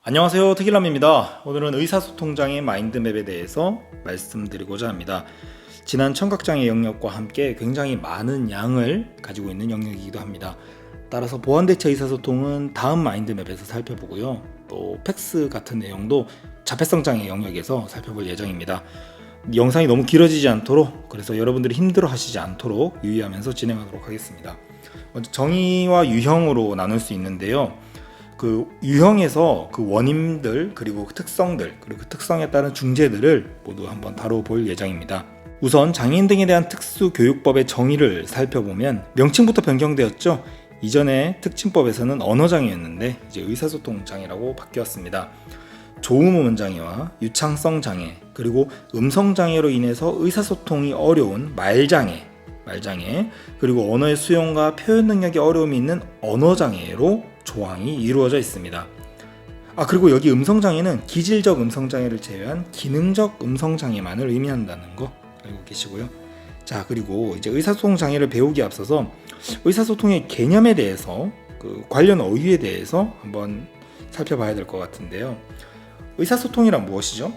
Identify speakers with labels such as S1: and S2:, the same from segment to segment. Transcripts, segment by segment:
S1: 안녕하세요, 특일남입니다. 오늘은 의사소통장애 마인드맵에 대해서 말씀드리고자 합니다. 지난 청각장애 영역과 함께 굉장히 많은 양을 가지고 있는 영역이기도 합니다. 따라서 보완대체 의사소통은 다음 마인드맵에서 살펴보고요. 또 팩스 같은 내용도 자폐성 장애 영역에서 살펴볼 예정입니다. 영상이 너무 길어지지 않도록, 그래서 여러분들이 힘들어 하시지 않도록 유의하면서 진행하도록 하겠습니다. 먼저 정의와 유형으로 나눌 수 있는데요. 그 유형에서 그 원인들, 그리고 그 특성들, 그리고 그 특성에 따른 중재들을 모두 한번 다뤄볼 예정입니다. 우선 장애인 등에 대한 특수교육법의 정의를 살펴보면 명칭부터 변경되었죠. 이전에 특징법에서는 언어장애였는데 이제 의사소통장애라고 바뀌었습니다. 조음음원 장애와 유창성 장애, 그리고 음성장애로 인해서 의사소통이 어려운 말장애, 그리고 언어의 수용과 표현 능력에 어려움이 있는 언어장애로 조항이 이루어져 있습니다. 그리고 여기 음성장애는 기질적 음성장애를 제외한 기능적 음성장애만을 의미한다는 거 알고 계시고요. 자, 그리고 이제 의사소통 장애를 배우기에 앞서서 의사소통의 개념에 대해서, 그 관련 어휘에 대해서 한번 살펴봐야 될 것 같은데요. 의사소통이란 무엇이죠?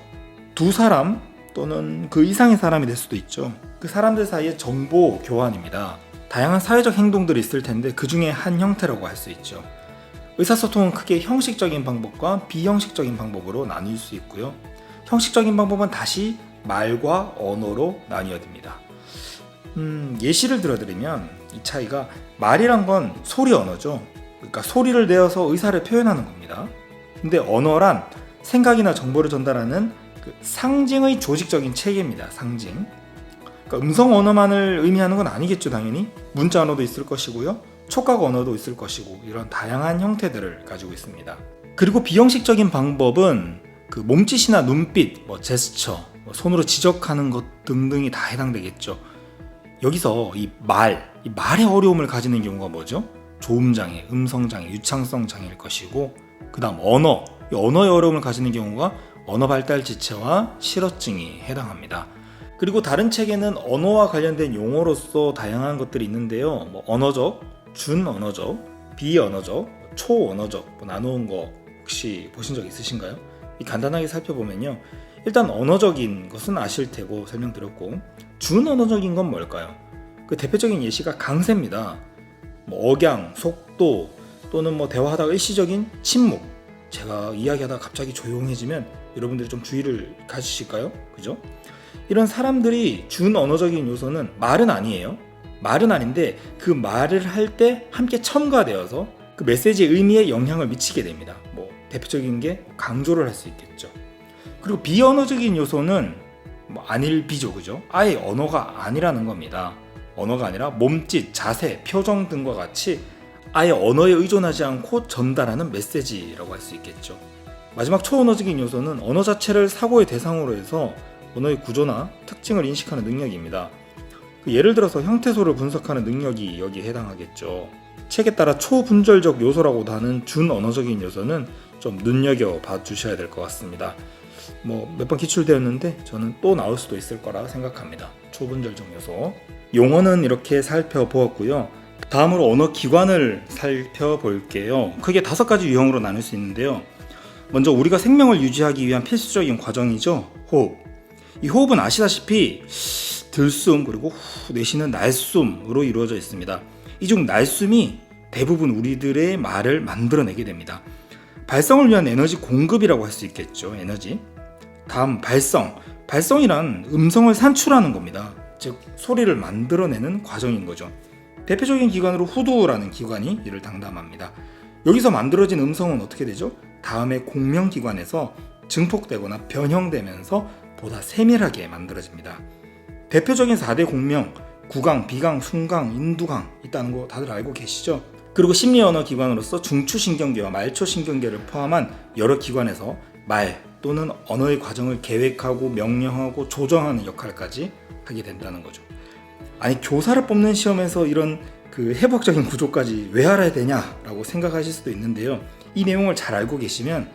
S1: 두 사람 또는 그 이상의 사람이 될 수도 있죠. 그 사람들 사이의 정보 교환입니다. 다양한 사회적 행동들이 있을 텐데 그 중에 한 형태라고 할 수 있죠. 의사소통은 크게 형식적인 방법과 비형식적인 방법으로 나뉠 수 있고요. 형식적인 방법은 다시 말과 언어로 나뉘어집니다. 예시를 들어드리면 이 차이가, 말이란 건 소리 언어죠. 그러니까 소리를 내어서 의사를 표현하는 겁니다. 근데 언어란 생각이나 정보를 전달하는 그 상징의 조직적인 체계입니다. 상징. 그러니까 음성 언어만을 의미하는 건 아니겠죠, 당연히. 문자 언어도 있을 것이고요. 촉각 언어도 있을 것이고, 이런 다양한 형태들을 가지고 있습니다. 그리고 비형식적인 방법은 그 몸짓이나 눈빛, 제스처, 손으로 지적하는 것 등등이 다 해당되겠죠. 여기서 이 말의 어려움을 가지는 경우가 뭐죠? 조음장애, 음성장애, 유창성 장애일 것이고, 그 다음 언어, 이 언어의 어려움을 가지는 경우가 언어발달지체와 실어증이 해당합니다. 그리고 다른 책에는 언어와 관련된 용어로서 다양한 것들이 있는데요. 언어적, 준언어적, 비언어적, 초언어적 나누는 거 혹시 보신 적 있으신가요? 간단하게 살펴보면요. 일단 언어적인 것은 아실 테고 설명드렸고, 준언어적인 건 뭘까요? 그 대표적인 예시가 강세입니다. 억양, 속도, 또는 대화하다가 일시적인 침묵. 제가 이야기하다가 갑자기 조용해지면 여러분들이 좀 주의를 가지실까요? 그죠? 이런 사람들이 준언어적인 요소는 말은 아니에요. 말은 아닌데 그 말을 할 때 함께 첨가되어서 그 메시지의 의미에 영향을 미치게 됩니다. 대표적인 게 강조를 할 수 있겠죠. 그리고 비언어적인 요소는 안일비죠, 그죠? 아예 언어가 아니라는 겁니다. 언어가 아니라 몸짓, 자세, 표정 등과 같이 아예 언어에 의존하지 않고 전달하는 메시지라고 할 수 있겠죠. 마지막 초언어적인 요소는 언어 자체를 사고의 대상으로 해서 언어의 구조나 특징을 인식하는 능력입니다. 예를 들어서 형태소를 분석하는 능력이 여기에 해당하겠죠. 책에 따라 초분절적 요소라고도 하는 준언어적인 요소는 좀 눈여겨봐 주셔야 될 것 같습니다. 몇 번 기출되었는데 저는 또 나올 수도 있을 거라 생각합니다. 초분절적 요소. 용어는 이렇게 살펴보았고요. 다음으로 언어 기관을 살펴볼게요. 크게 5가지 유형으로 나눌 수 있는데요. 먼저 우리가 생명을 유지하기 위한 필수적인 과정이죠. 호흡. 이 호흡은 아시다시피 들숨 그리고 후 내쉬는 날숨으로 이루어져 있습니다. 이 중 날숨이 대부분 우리들의 말을 만들어내게 됩니다. 발성을 위한 에너지 공급이라고 할 수 있겠죠. 에너지. 다음 발성. 발성이란 음성을 산출하는 겁니다. 즉 소리를 만들어내는 과정인 거죠. 대표적인 기관으로 후두라는 기관이 이를 담당합니다. 여기서 만들어진 음성은 어떻게 되죠? 다음의 공명기관에서 증폭되거나 변형되면서 보다 세밀하게 만들어집니다. 대표적인 4대 공명, 구강, 비강, 순강, 인두강 있다는 거 다들 알고 계시죠? 그리고 심리언어 기관으로서 중추신경계와 말초신경계를 포함한 여러 기관에서 말 또는 언어의 과정을 계획하고 명령하고 조정하는 역할까지 하게 된다는 거죠. 아니, 교사를 뽑는 시험에서 이런 그 해부학적인 구조까지 왜 알아야 되냐라고 생각하실 수도 있는데요. 이 내용을 잘 알고 계시면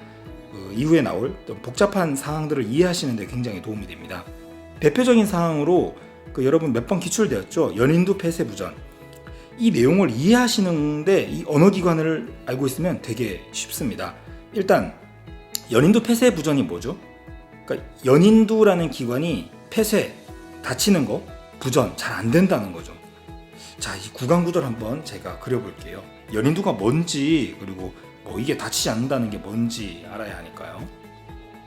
S1: 이후에 나올 복잡한 사항들을 이해하시는 데 굉장히 도움이 됩니다. 대표적인 사항으로 여러분 몇 번 기출되었죠. 연인두 폐쇄부전. 이 내용을 이해하시는데 이 언어기관을 알고 있으면 되게 쉽습니다. 일단 연인두 폐쇄 부전이 뭐죠? 그러니까 연인두라는 기관이 폐쇄, 다치는 거, 부전 잘 안 된다는 거죠. 자, 이 구강 구조를 한번 제가 그려볼게요. 연인두가 뭔지, 그리고 뭐 이게 다치지 않는다는 게 뭔지 알아야 하니까요.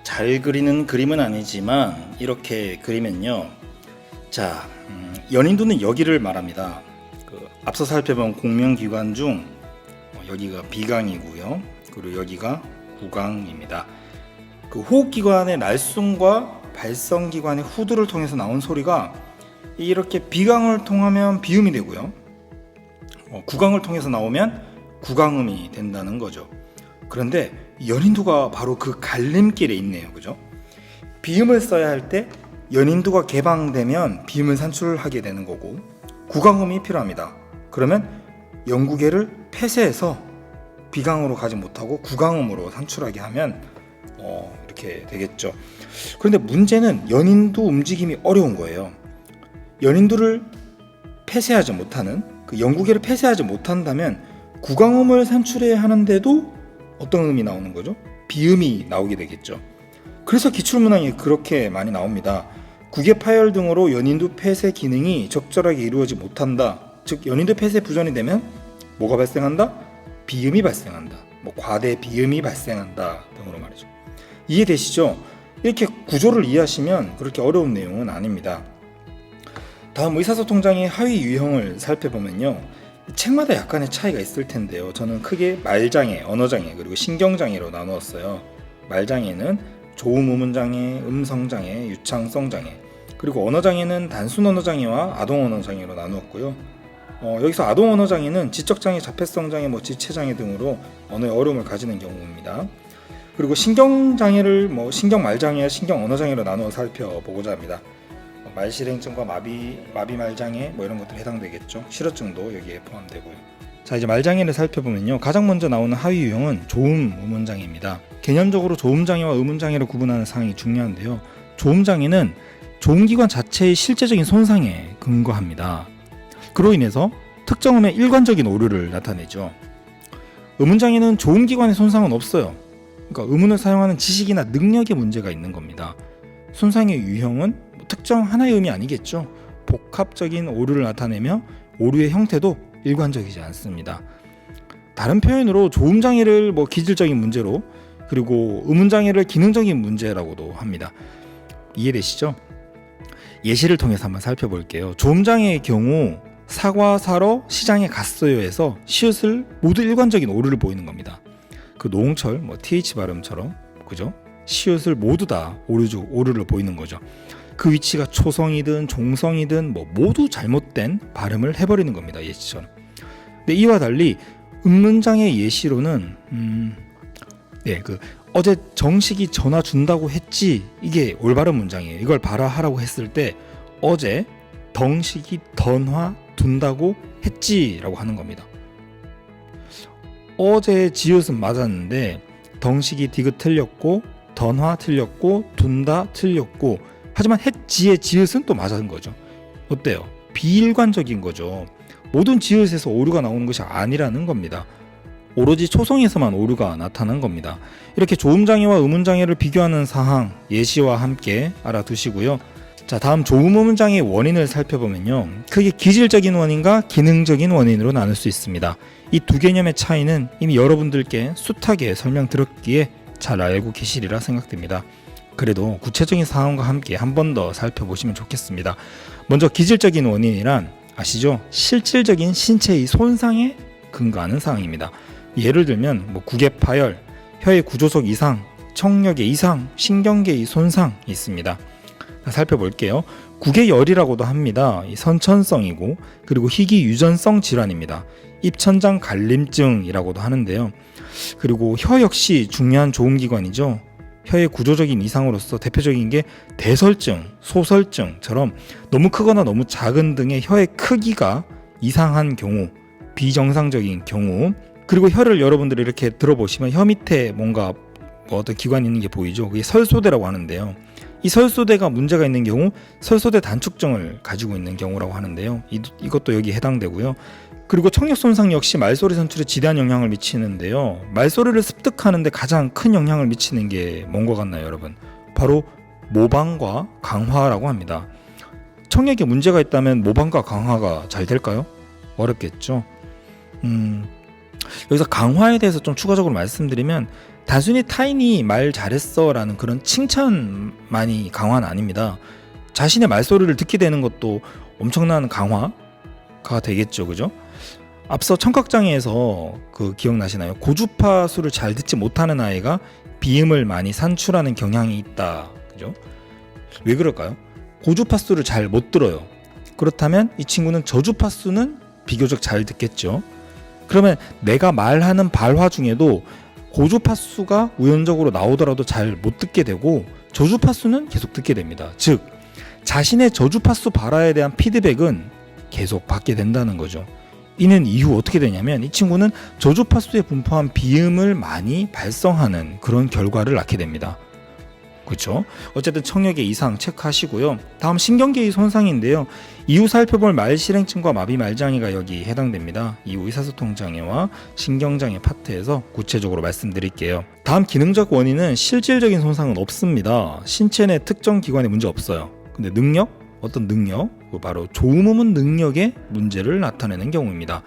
S1: 잘 그리는 그림은 아니지만 이렇게 그리면요. 자, 연인두는 여기를 말합니다. 앞서 살펴본 공명기관 중 여기가 비강이고요. 그리고 여기가 구강입니다. 그 호흡기관의 날숨과 발성기관의 후두를 통해서 나온 소리가 이렇게 비강을 통하면 비음이 되고요. 구강을 통해서 나오면 구강음이 된다는 거죠. 그런데 연인두가 바로 그 갈림길에 있네요. 그죠? 비음을 써야 할 때 연인두가 개방되면 비음을 산출하게 되는 거고, 구강음이 필요합니다. 그러면 연구개를 폐쇄해서 비강으로 가지 못하고 구강음으로 산출하게 하면 이렇게 되겠죠. 그런데 문제는 연인두 움직임이 어려운 거예요. 연인두를 폐쇄하지 못하는, 그 연구개를 폐쇄하지 못한다면 구강음을 산출해야 하는데도 어떤 음이 나오는 거죠? 비음이 나오게 되겠죠. 그래서 기출문항이 그렇게 많이 나옵니다. 구개 파열 등으로 연인두 폐쇄 기능이 적절하게 이루어지지 못한다. 즉 연인두 폐쇄 부전이 되면 뭐가 발생한다? 비음이 발생한다. 뭐 과대 비음이 발생한다 등으로 말이죠. 이해되시죠? 이렇게 구조를 이해하시면 그렇게 어려운 내용은 아닙니다. 다음 의사소통장애 하위 유형을 살펴보면요. 책마다 약간의 차이가 있을 텐데요. 저는 크게 말장애, 언어장애, 그리고 신경장애로 나누었어요. 말장애는 조음 의문장애, 음성장애, 유창성장애, 그리고 언어장애는 단순 언어장애와 아동 언어장애로 나누었고요. 여기서 아동 언어장애는 지적장애, 자폐성장애, 지체장애 등으로 언어의 어려움을 가지는 경우입니다. 그리고 신경장애를 신경말장애와 신경언어장애로 나누어 살펴보고자 합니다. 말실행증과 마비말장애 이런 것들이 해당되겠죠. 실어증도 여기에 포함되고요. 자, 이제 말장애를 살펴보면요. 가장 먼저 나오는 하위 유형은 조음 의문장애입니다. 개념적으로 조음장애와 의문장애를 구분하는 사항이 중요한데요. 조음장애는 조음기관 자체의 실제적인 손상에 근거합니다. 그로 인해서 특정음의 일관적인 오류를 나타내죠. 의문장애는 조음기관의 손상은 없어요. 그러니까 의문을 사용하는 지식이나 능력에 문제가 있는 겁니다. 손상의 유형은 특정 하나의 음이 아니겠죠. 복합적인 오류를 나타내며 오류의 형태도 일관적이지 않습니다. 다른 표현으로 조음장애를 기질적인 문제로, 그리고 의문장애를 기능적인 문제라고도 합니다. 이해되시죠? 예시를 통해서 한번 살펴볼게요. 조음장애의 경우 사과 사러 시장에 갔어요에서 시옷을 모두 일관적인 오류를 보이는 겁니다. 그 노홍철 th 발음처럼, 그죠? 시옷을 모두 다 오류를 보이는 거죠. 그 위치가 초성이든 종성이든 모두 잘못된 발음을 해버리는 겁니다. 예시처럼. 근데 이와 달리 음문장의 예시로는 어제 정식이 전화 준다고 했지, 이게 올바른 문장이에요. 이걸 봐라 하라고 했을 때 어제 덩식이 던화 둔다고 했지라고 하는 겁니다. 어제 지읒은 맞았는데 덩식이 디귿 틀렸고 던화 틀렸고 둔다 틀렸고, 하지만 했지의 지읒은 또 맞은 거죠. 어때요? 비일관적인 거죠. 모든 지읒에서 오류가 나오는 것이 아니라는 겁니다. 오로지 초성에서만 오류가 나타난 겁니다. 이렇게 조음장애와 의문장애를 비교하는 사항 예시와 함께 알아두시고요. 자, 다음 조음 의문장애의 원인을 살펴보면요. 크게 기질적인 원인과 기능적인 원인으로 나눌 수 있습니다. 이 두 개념의 차이는 이미 여러분들께 숱하게 설명드렸기에 잘 알고 계시리라 생각됩니다. 그래도 구체적인 사항과 함께 한 번 더 살펴보시면 좋겠습니다. 먼저 기질적인 원인이란 아시죠? 실질적인 신체의 손상에 근거하는 사항입니다. 예를 들면 구개 파열, 혀의 구조적 이상, 청력의 이상, 신경계의 손상이 있습니다. 살펴볼게요. 구개열이라고도 합니다. 선천성이고, 그리고 희귀 유전성 질환입니다. 입천장 갈림증이라고도 하는데요. 그리고 혀 역시 중요한 조음기관이죠. 혀의 구조적인 이상으로서 대표적인 게 대설증, 소설증처럼 너무 크거나 너무 작은 등의 혀의 크기가 이상한 경우, 비정상적인 경우, 그리고 혀를 여러분들이 이렇게 들어보시면 혀 밑에 뭔가 어떤 기관이 있는 게 보이죠. 그게 설소대라고 하는데요. 이 설소대가 문제가 있는 경우 설소대 단축증을 가지고 있는 경우라고 하는데요. 이것도 여기 해당되고요. 그리고 청력 손상 역시 말소리 선출에 지대한 영향을 미치는데요. 말소리를 습득하는 데 가장 큰 영향을 미치는 게 뭔 것 같나요, 여러분? 바로 모방과 강화라고 합니다. 청력에 문제가 있다면 모방과 강화가 잘 될까요? 어렵겠죠. 여기서 강화에 대해서 좀 추가적으로 말씀드리면 단순히 타인이 말 잘했어 라는 그런 칭찬만이 강화는 아닙니다. 자신의 말소리를 듣게 되는 것도 엄청난 강화가 되겠죠. 그죠? 앞서 청각장애에서 기억나시나요? 고주파수를 잘 듣지 못하는 아이가 비음을 많이 산출하는 경향이 있다. 그죠? 왜 그럴까요? 고주파수를 잘 못 들어요. 그렇다면 이 친구는 저주파수는 비교적 잘 듣겠죠. 그러면 내가 말하는 발화 중에도 고주파수가 우연적으로 나오더라도 잘 못 듣게 되고 저주파수는 계속 듣게 됩니다. 즉 자신의 저주파수 발화에 대한 피드백은 계속 받게 된다는 거죠. 이는 이후 어떻게 되냐면 이 친구는 저주파수에 분포한 비음을 많이 발성하는 그런 결과를 낳게 됩니다. 그렇죠? 어쨌든 청력의 이상 체크하시고요. 다음 신경계의 손상인데요. 이후 살펴볼 말실행증과 마비 말장애가 여기 해당됩니다. 이후 의사소통장애와 신경장애 파트에서 구체적으로 말씀드릴게요. 다음 기능적 원인은 실질적인 손상은 없습니다. 신체 내 특정 기관에 문제 없어요. 근데 능력? 어떤 능력? 바로 조음음은 능력의 문제를 나타내는 경우입니다.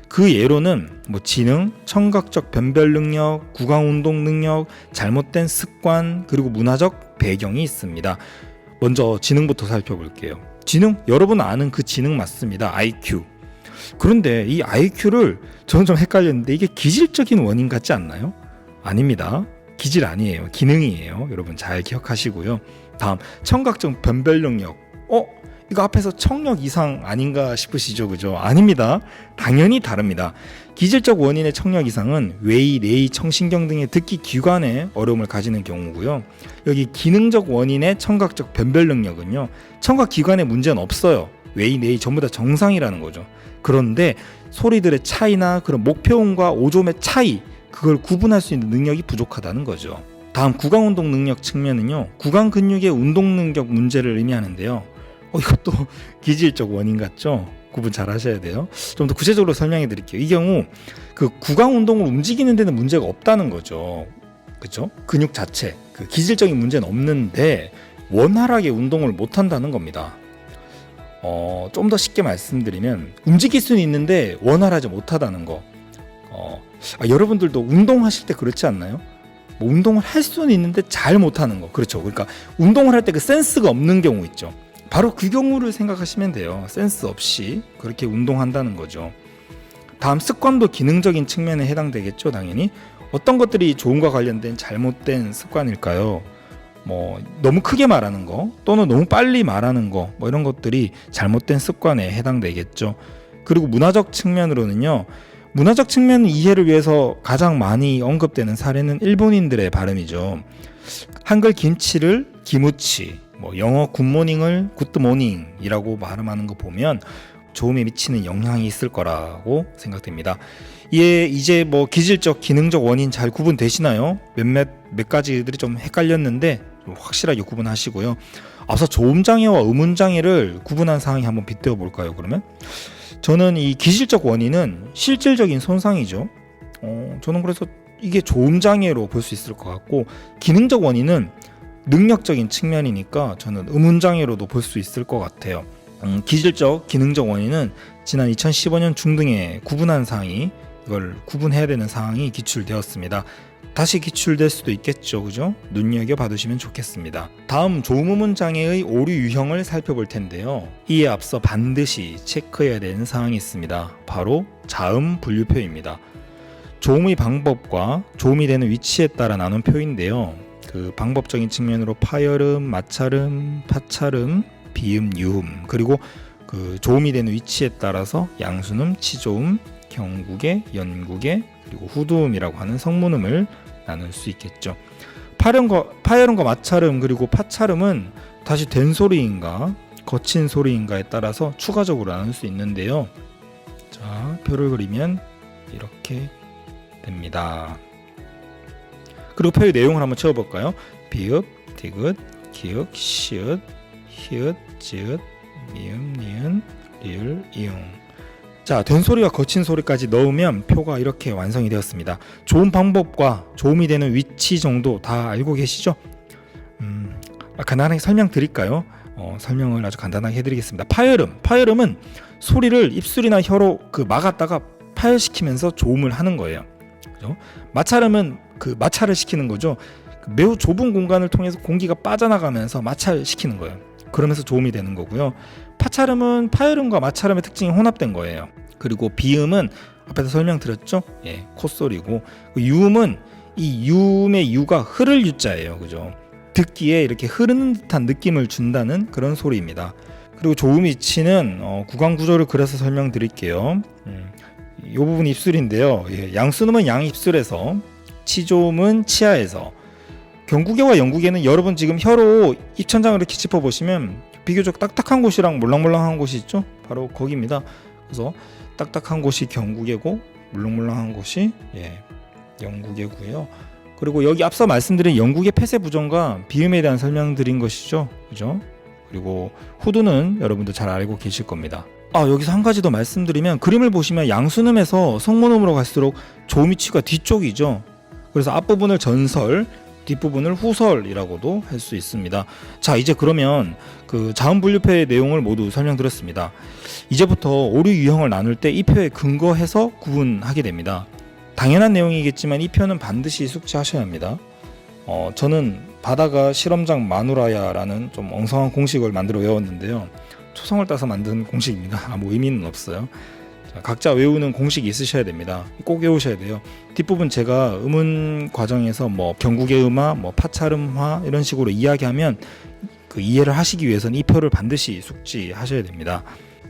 S1: 그 예로는 지능, 청각적 변별 능력, 구강운동 능력, 잘못된 습관, 그리고 문화적 배경이 있습니다. 먼저 지능부터 살펴볼게요. 지능, 여러분 아는 그 지능 맞습니다. IQ. 그런데 이 IQ를 저는 좀 헷갈렸는데 이게 기질적인 원인 같지 않나요? 아닙니다. 기질 아니에요. 기능이에요. 여러분 잘 기억하시고요. 다음, 청각적 변별 능력. 이거 앞에서 청력 이상 아닌가 싶으시죠? 그죠? 아닙니다. 당연히 다릅니다. 기질적 원인의 청력 이상은 외이, 뇌의, 청신경 등의 듣기 기관에 어려움을 가지는 경우고요. 여기 기능적 원인의 청각적 변별 능력은요. 청각 기관에 문제는 없어요. 외이, 뇌의 전부 다 정상이라는 거죠. 그런데 소리들의 차이나 그런 목표음과 오조음의 차이, 그걸 구분할 수 있는 능력이 부족하다는 거죠. 다음 구강운동 능력 측면은요. 구강 근육의 운동 능력 문제를 의미하는데요. 이것도 기질적 원인 같죠? 구분 잘 하셔야 돼요. 좀 더 구체적으로 설명해 드릴게요. 이 경우 구강 운동을 움직이는 데는 문제가 없다는 거죠. 그렇죠? 근육 자체 기질적인 문제는 없는데 원활하게 운동을 못 한다는 겁니다. 좀 더 쉽게 말씀드리면 움직일 수는 있는데 원활하지 못하다는 거. 여러분들도 운동하실 때 그렇지 않나요? 운동을 할 수는 있는데 잘 못하는 거. 그렇죠. 그러니까 운동을 할 때 그 센스가 없는 경우 있죠. 바로 그 경우를 생각하시면 돼요. 센스 없이 그렇게 운동한다는 거죠. 다음 습관도 기능적인 측면에 해당되겠죠. 당연히 어떤 것들이 조음과 관련된 잘못된 습관일까요? 너무 크게 말하는 거 또는 너무 빨리 말하는 거 이런 것들이 잘못된 습관에 해당되겠죠. 그리고 문화적 측면으로는요. 문화적 측면 이해를 위해서 가장 많이 언급되는 사례는 일본인들의 발음이죠. 한글 김치를 기무치, 영어 굿모닝을 굿모닝이라고 발음하는 거 보면 조음에 미치는 영향이 있을 거라고 생각됩니다. 이제 기질적, 기능적 원인 잘 구분되시나요? 몇 가지들이 좀 헷갈렸는데 좀 확실하게 구분하시고요. 앞서 조음장애와 음운장애를 구분한 상황이 한번 빗대어 볼까요? 그러면 저는 이 기질적 원인은 실질적인 손상이죠. 저는 그래서 이게 조음장애로 볼 수 있을 것 같고 기능적 원인은 능력적인 측면이니까 저는 음운장애로도 볼 수 있을 것 같아요. 기질적, 기능적 원인은 지난 2015년 중등에 구분한 사항이 이걸 구분해야 되는 사항이 기출되었습니다. 다시 기출될 수도 있겠죠. 그죠? 눈여겨봐두시면 좋겠습니다. 다음 조음음운장애의 오류 유형을 살펴볼 텐데요. 이에 앞서 반드시 체크해야 되는 사항이 있습니다. 바로 자음 분류표입니다. 조음의 방법과 조음이 되는 위치에 따라 나눈 표인데요. 방법적인 측면으로 파열음, 마찰음, 파찰음, 비음, 유음 그리고 조음이 되는 위치에 따라서 양순음, 치조음, 경국의, 연국의 그리고 후두음이라고 하는 성문음을 나눌 수 있겠죠. 파열음과 마찰음 그리고 파찰음은 다시 된 소리인가 거친 소리인가에 따라서 추가적으로 나눌 수 있는데요. 자, 표를 그리면 이렇게 됩니다. 그리고 표의 내용을 한번 채워볼까요? 비읍, 디귿, 기읍, 시읒, 히읗, 지읒, 미음, 니은, 리을, 이응. 자, 된 소리와 거친 소리까지 넣으면 표가 이렇게 완성이 되었습니다. 좋은 방법과 도움이 되는 위치 정도 다 알고 계시죠? 간단하게 설명드릴까요? 설명을 아주 간단하게 해드리겠습니다. 파열음은 소리를 입술이나 혀로 막았다가 파열시키면서 조음을 하는 거예요. 그죠? 마찰음은 마찰을 시키는 거죠. 매우 좁은 공간을 통해서 공기가 빠져나가면서 마찰시키는 거예요. 그러면서 조음이 되는 거고요. 파찰음은 파열음과 마찰음의 특징이 혼합된 거예요. 그리고 비음은 앞에서 설명드렸죠? 예, 콧소리고, 유음은 이 유음의 유가 흐를 유자예요. 그죠? 듣기에 이렇게 흐르는 듯한 느낌을 준다는 그런 소리입니다. 그리고 조음 위치는 구강 구조를 그려서 설명드릴게요. 이 부분 입술인데요. 예, 양순음은 양입술에서, 치조음은 치아에서, 경구개와 영구개는 여러분 지금 혀로 입천장을 이렇게 짚어보시면 비교적 딱딱한 곳이랑 몰랑몰랑한 곳이 있죠? 바로 거기입니다. 그래서 딱딱한 곳이 경구개고 물렁물렁한 곳이 영구개고요. 그리고 여기 앞서 말씀드린 영구개 폐쇄 부정과 비음에 대한 설명드린 것이죠. 그죠? 그리고 후두는 여러분도 잘 알고 계실 겁니다. 여기서 한 가지 더 말씀드리면, 그림을 보시면 양순음에서 성문음으로 갈수록 조음 위치가 뒤쪽이죠. 그래서 앞부분을 전설, 뒷부분을 후설이라고도 할 수 있습니다. 자, 이제 그러면 자음 분류표의 내용을 모두 설명드렸습니다. 이제부터 오류 유형을 나눌 때 이 표에 근거해서 구분하게 됩니다. 당연한 내용이겠지만 이 표는 반드시 숙지하셔야 합니다. 저는 바다가 실험장 마누라야라는 좀 엉성한 공식을 만들어 외웠는데요. 초성을 따서 만든 공식입니다. 아무 의미는 없어요. 각자 외우는 공식이 있으셔야 됩니다. 꼭 외우셔야 돼요. 뒷부분 제가 음운 과정에서 경구개 음화, 파찰음화 이런 식으로 이야기하면 이해를 하시기 위해서는 이 표를 반드시 숙지하셔야 됩니다.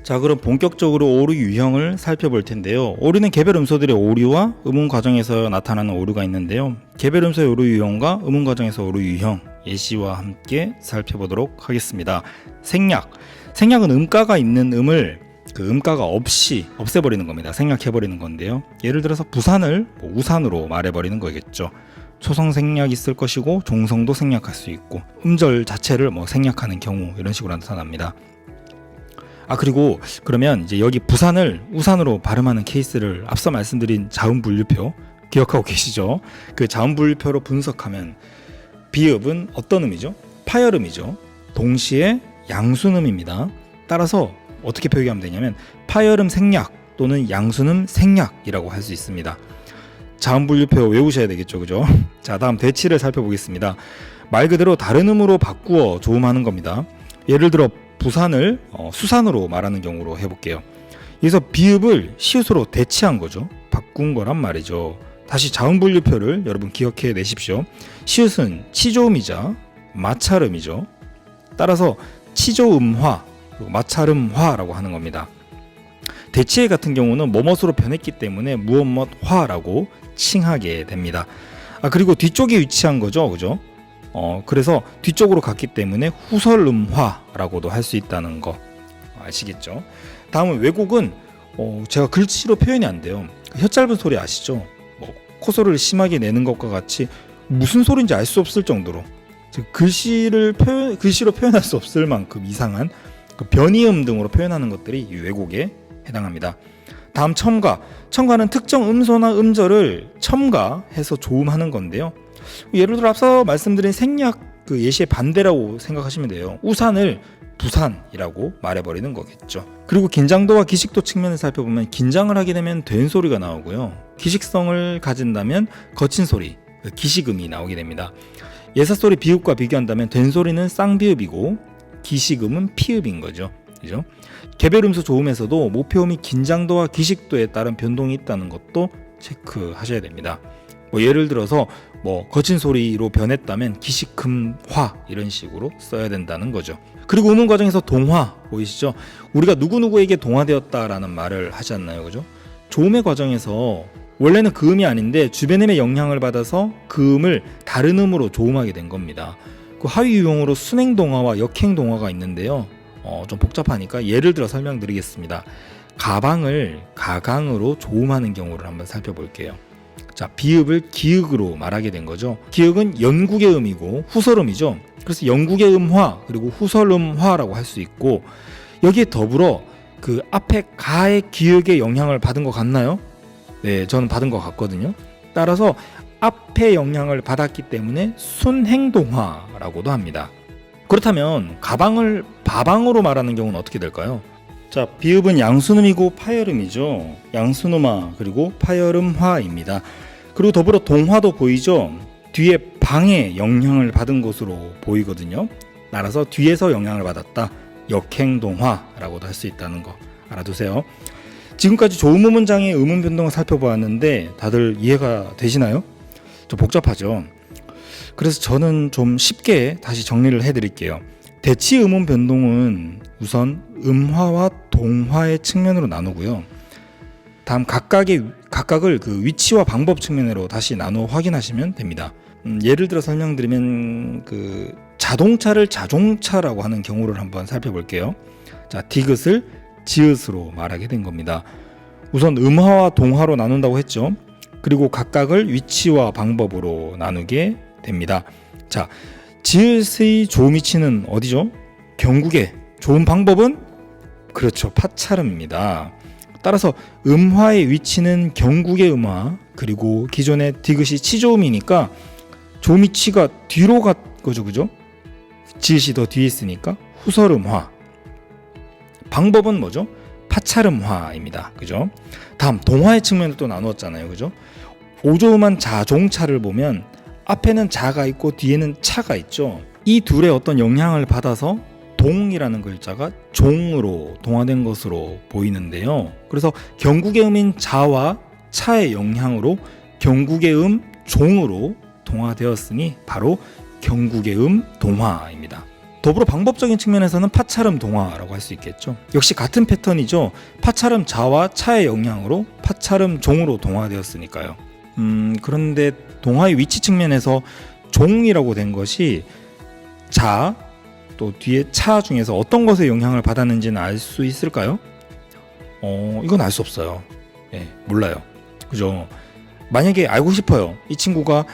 S1: 자, 그럼 본격적으로 오류 유형을 살펴볼 텐데요. 오류는 개별 음소들의 오류와 음운 과정에서 나타나는 오류가 있는데요. 개별 음소의 오류 유형과 음운 과정에서 오류 유형, 예시와 함께 살펴보도록 하겠습니다. 생략은 음가가 있는 음을 음가가 없이 없애버리는 겁니다. 생략해버리는 건데요. 예를 들어서 부산을 우산으로 말해버리는 거겠죠. 초성 생략이 있을 것이고 종성도 생략할 수 있고 음절 자체를 생략하는 경우 이런 식으로 나타납니다. 그리고 그러면 이제 여기 부산을 우산으로 발음하는 케이스를 앞서 말씀드린 자음 분류표 기억하고 계시죠? 그 자음 분류표로 분석하면 비읍은 어떤 음이죠? 파열음이죠. 동시에 양순음입니다. 따라서 어떻게 표기하면 되냐면 파열음 생략 또는 양순음 생략이라고 할 수 있습니다. 자음 분류표 외우셔야 되겠죠, 그죠? 자, 다음 대치를 살펴보겠습니다. 말 그대로 다른 음으로 바꾸어 조음하는 겁니다. 예를 들어 부산을 수산으로 말하는 경우로 해볼게요. 여기서 비읍을 시읒으로 대치한 거죠. 바꾼 거란 말이죠. 다시 자음 분류표를 여러분 기억해 내십시오. 시읒은 치조음이자 마찰음이죠. 따라서 치조음화, 마찰음화라고 하는 겁니다. 대치해 같은 경우는 뭐뭇으로 변했기 때문에 무엇뭇화라고 칭하게 됩니다. 그리고 뒤쪽에 위치한 거죠, 그죠? 그래서 뒤쪽으로 갔기 때문에 후설음화라고도 할 수 있다는 거 아시겠죠? 다음은 왜곡은 제가 글씨로 표현이 안 돼요. 혀 짧은 소리 아시죠? 코소리를 심하게 내는 것과 같이 무슨 소리인지 알 수 없을 정도로 글씨로 표현할 수 없을 만큼 이상한 변이음 등으로 표현하는 것들이 이 왜곡에 해당합니다. 다음 첨가는 특정 음소나 음절을 첨가해서 조음하는 건데요. 예를 들어 앞서 말씀드린 생략 예시의 반대라고 생각하시면 돼요. 우산을 부산이라고 말해버리는 거겠죠. 그리고 긴장도와 기식도 측면을 살펴보면 긴장을 하게 되면 된 소리가 나오고요. 기식성을 가진다면 거친 소리, 기식음이 나오게 됩니다. 예사소리 비읍과 비교한다면 된 소리는 쌍비읍이고 기식음은 피읍인 거죠. 그죠? 개별 음소 조음에서도 모표음이 긴장도와 기식도에 따른 변동이 있다는 것도 체크하셔야 됩니다. 예를 들어서 거친 소리로 변했다면 기식음화 이런 식으로 써야 된다는 거죠. 그리고 음운 과정에서 동화 보이시죠? 우리가 누구누구에게 동화되었다라는 말을 하지 않나요? 그죠? 조음의 과정에서 원래는 그 음이 아닌데 주변 음의 영향을 받아서 그 음을 다른 음으로 조음하게 된 겁니다. 그 하위 유형으로 순행 동화와 역행 동화가 있는데요. 좀 복잡하니까 예를 들어 설명드리겠습니다. 가방을 가강으로 조음하는 경우를 한번 살펴볼게요. 자, 비읍을 기읍으로 말하게 된 거죠. 기읍은 연국의 음이고 후설음이죠. 그래서 연국의 음화 그리고 후설음화라고 할 수 있고, 여기에 더불어 그 앞에 가의 기역의 영향을 받은 것 같나요? 네, 저는 받은 것 같거든요. 따라서 앞에 영향을 받았기 때문에 순행동화라고도 합니다. 그렇다면 가방을 바방으로 말하는 경우는 어떻게 될까요? 자, 비읍은 양순음이고 파열음이죠. 양순음화 그리고 파열음화입니다. 그리고 더불어 동화도 보이죠. 뒤에 방에 영향을 받은 것으로 보이거든요. 따라서 뒤에서 영향을 받았다. 역행동화라고도 할 수 있다는 거 알아두세요. 지금까지 조음음 문장의 음음 변동을 살펴보았는데 다들 이해가 되시나요? 좀 복잡하죠. 그래서 저는 좀 쉽게 다시 정리를 해드릴게요. 대치 음음 변동은 우선 음화와 동화의 측면으로 나누고요. 다음 각각을 그 위치와 방법 측면으로 다시 나누어 확인하시면 됩니다. 예를 들어 설명드리면 그 자동차를 자종차라고 하는 경우를 한번 살펴볼게요. 자, 디귿을 지읒으로 말하게 된 겁니다. 우선 음화와 동화로 나눈다고 했죠. 그리고 각각을 위치와 방법으로 나누게 됩니다. 자, 지읒의 조음 위치는 어디죠? 경국에. 조음 방법은 그렇죠, 파차름입니다. 따라서 음화의 위치는 경국의 음화, 그리고 기존의 디귿이 치조음이니까 조음 위치가 뒤로 간 거죠, 그죠? 지읒이 더 뒤에 있으니까 후설음화. 방법은 뭐죠? 파차름화입니다, 그죠? 다음 동화의 측면을 또 나누었잖아요, 그죠? 오조음한 자종차를 보면 앞에는 자가 있고 뒤에는 차가 있죠. 이 둘의 어떤 영향을 받아서 동이라는 글자가 종으로 동화된 것으로 보이는데요. 그래서 경국의 음인 자와 차의 영향으로 경국의 음 종으로 동화되었으니 바로 경국의 음 동화입니다. 더불어 방법적인 측면에서는 파차름 동화라고 할 수 있겠죠. 역시 같은 패턴이죠. 파차름 자와 차의 영향으로 파차름 종으로 동화되었으니까요. 그런데 동화의 위치 측면에서 종이라고 된 것이 자, 또 뒤에 차 중에서 어떤 것에 영향을 받았는지는 알 수 있을까요? 이건 알 수 없어요. 네, 몰라요. 그죠? 만약에 알고 싶어요. 이 친구가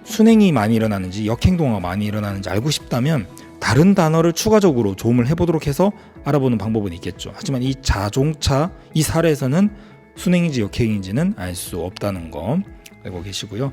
S1: 순행이 많이 일어나는지 역행동화가 많이 일어나는지 알고 싶다면 다른 단어를 추가적으로 조음을 해보도록 해서 알아보는 방법은 있겠죠. 하지만 이 자종차, 이 사례에서는 순행인지 역행인지는 알 수 없다는 거 알고 계시고요.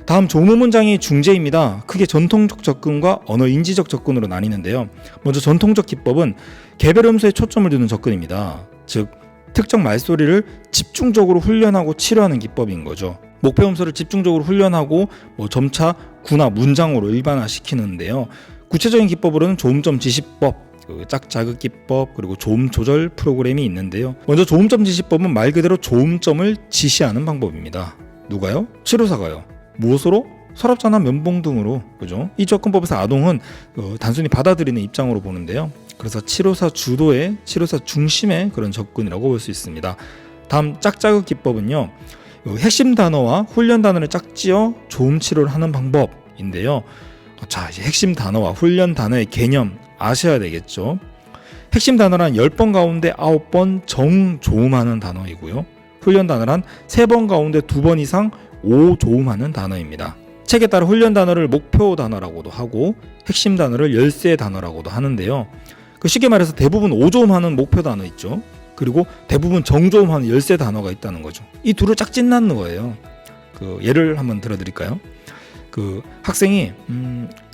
S1: 다음 조음 문장의 중재입니다. 크게 전통적 접근과 언어 인지적 접근으로 나뉘는데요. 먼저 전통적 기법은 개별 음소에 초점을 두는 접근입니다. 즉 특정 말소리를 집중적으로 훈련하고 치료하는 기법인 거죠. 목표 음소를 집중적으로 훈련하고 점차 구나 문장으로 일반화시키는데요. 구체적인 기법으로는 조음점 지시법, 짝자극 기법, 그리고 조음 조절 프로그램이 있는데요. 먼저 조음점 지시법은 말 그대로 조음점을 지시하는 방법입니다. 누가요? 치료사가요. 무엇으로? 서랍자나 면봉 등으로. 그죠? 이 접근법에서 아동은 단순히 받아들이는 입장으로 보는데요. 그래서 치료사 주도의, 치료사 중심의 그런 접근이라고 볼 수 있습니다. 다음 짝자극 기법은요. 핵심 단어와 훈련 단어를 짝지어 조음 치료를 하는 방법인데요. 자, 이제 핵심 단어와 훈련 단어의 개념 아셔야 되겠죠. 핵심 단어란 10번 가운데 9번 정조음하는 단어이고요. 훈련 단어란 3번 가운데 2번 이상 5조음하는 단어입니다. 책에 따라 훈련 단어를 목표 단어라고도 하고 핵심 단어를 열쇠 단어라고도 하는데요. 쉽게 말해서 대부분 5조음하는 목표 단어 있죠. 그리고 대부분 정조음하는 열쇠 단어가 있다는 거죠. 이 둘을 짝짓는 거예요. 예를 한번 들어드릴까요? 학생이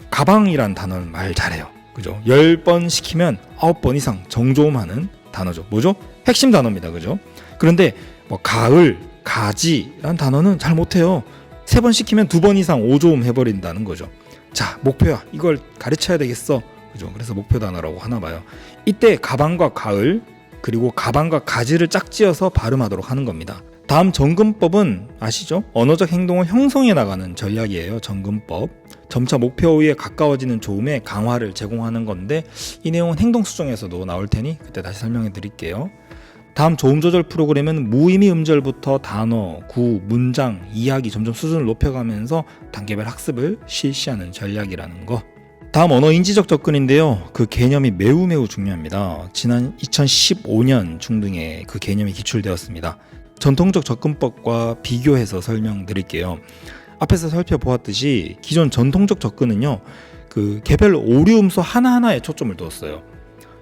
S1: 가방이란 단어는 말 잘해요. 그죠? 10번 시키면 9번 이상 정조음하는 단어죠. 뭐죠? 핵심 단어입니다. 그죠? 그런데 가을, 가지란 단어는 잘 못해요. 3번 시키면 2번 이상 5조음 해버린다는 거죠. 자, 목표야. 이걸 가르쳐야 되겠어. 그죠? 그래서 목표 단어라고 하나 봐요. 이때 가방과 가을, 그리고 가방과 가지를 짝지어서 발음하도록 하는 겁니다. 다음 정근법은 아시죠? 언어적 행동을 형성해 나가는 전략이에요. 정근법. 점차 목표에 가까워지는 조음의 강화를 제공하는 건데 이 내용은 행동 수정에서도 나올 테니 그때 다시 설명해 드릴게요. 다음 조음 조절 프로그램은 무의미 음절부터 단어, 구, 문장, 이야기 점점 수준을 높여가면서 단계별 학습을 실시하는 전략이라는 거. 다음 언어 인지적 접근인데요. 그 개념이 매우 중요합니다. 지난 2015년 중등에 그 개념이 기출되었습니다. 전통적 접근법과 비교해서 설명드릴게요. 앞에서 살펴보았듯이 기존 전통적 접근은요, 개별 오류 음소 하나하나에 초점을 두었어요.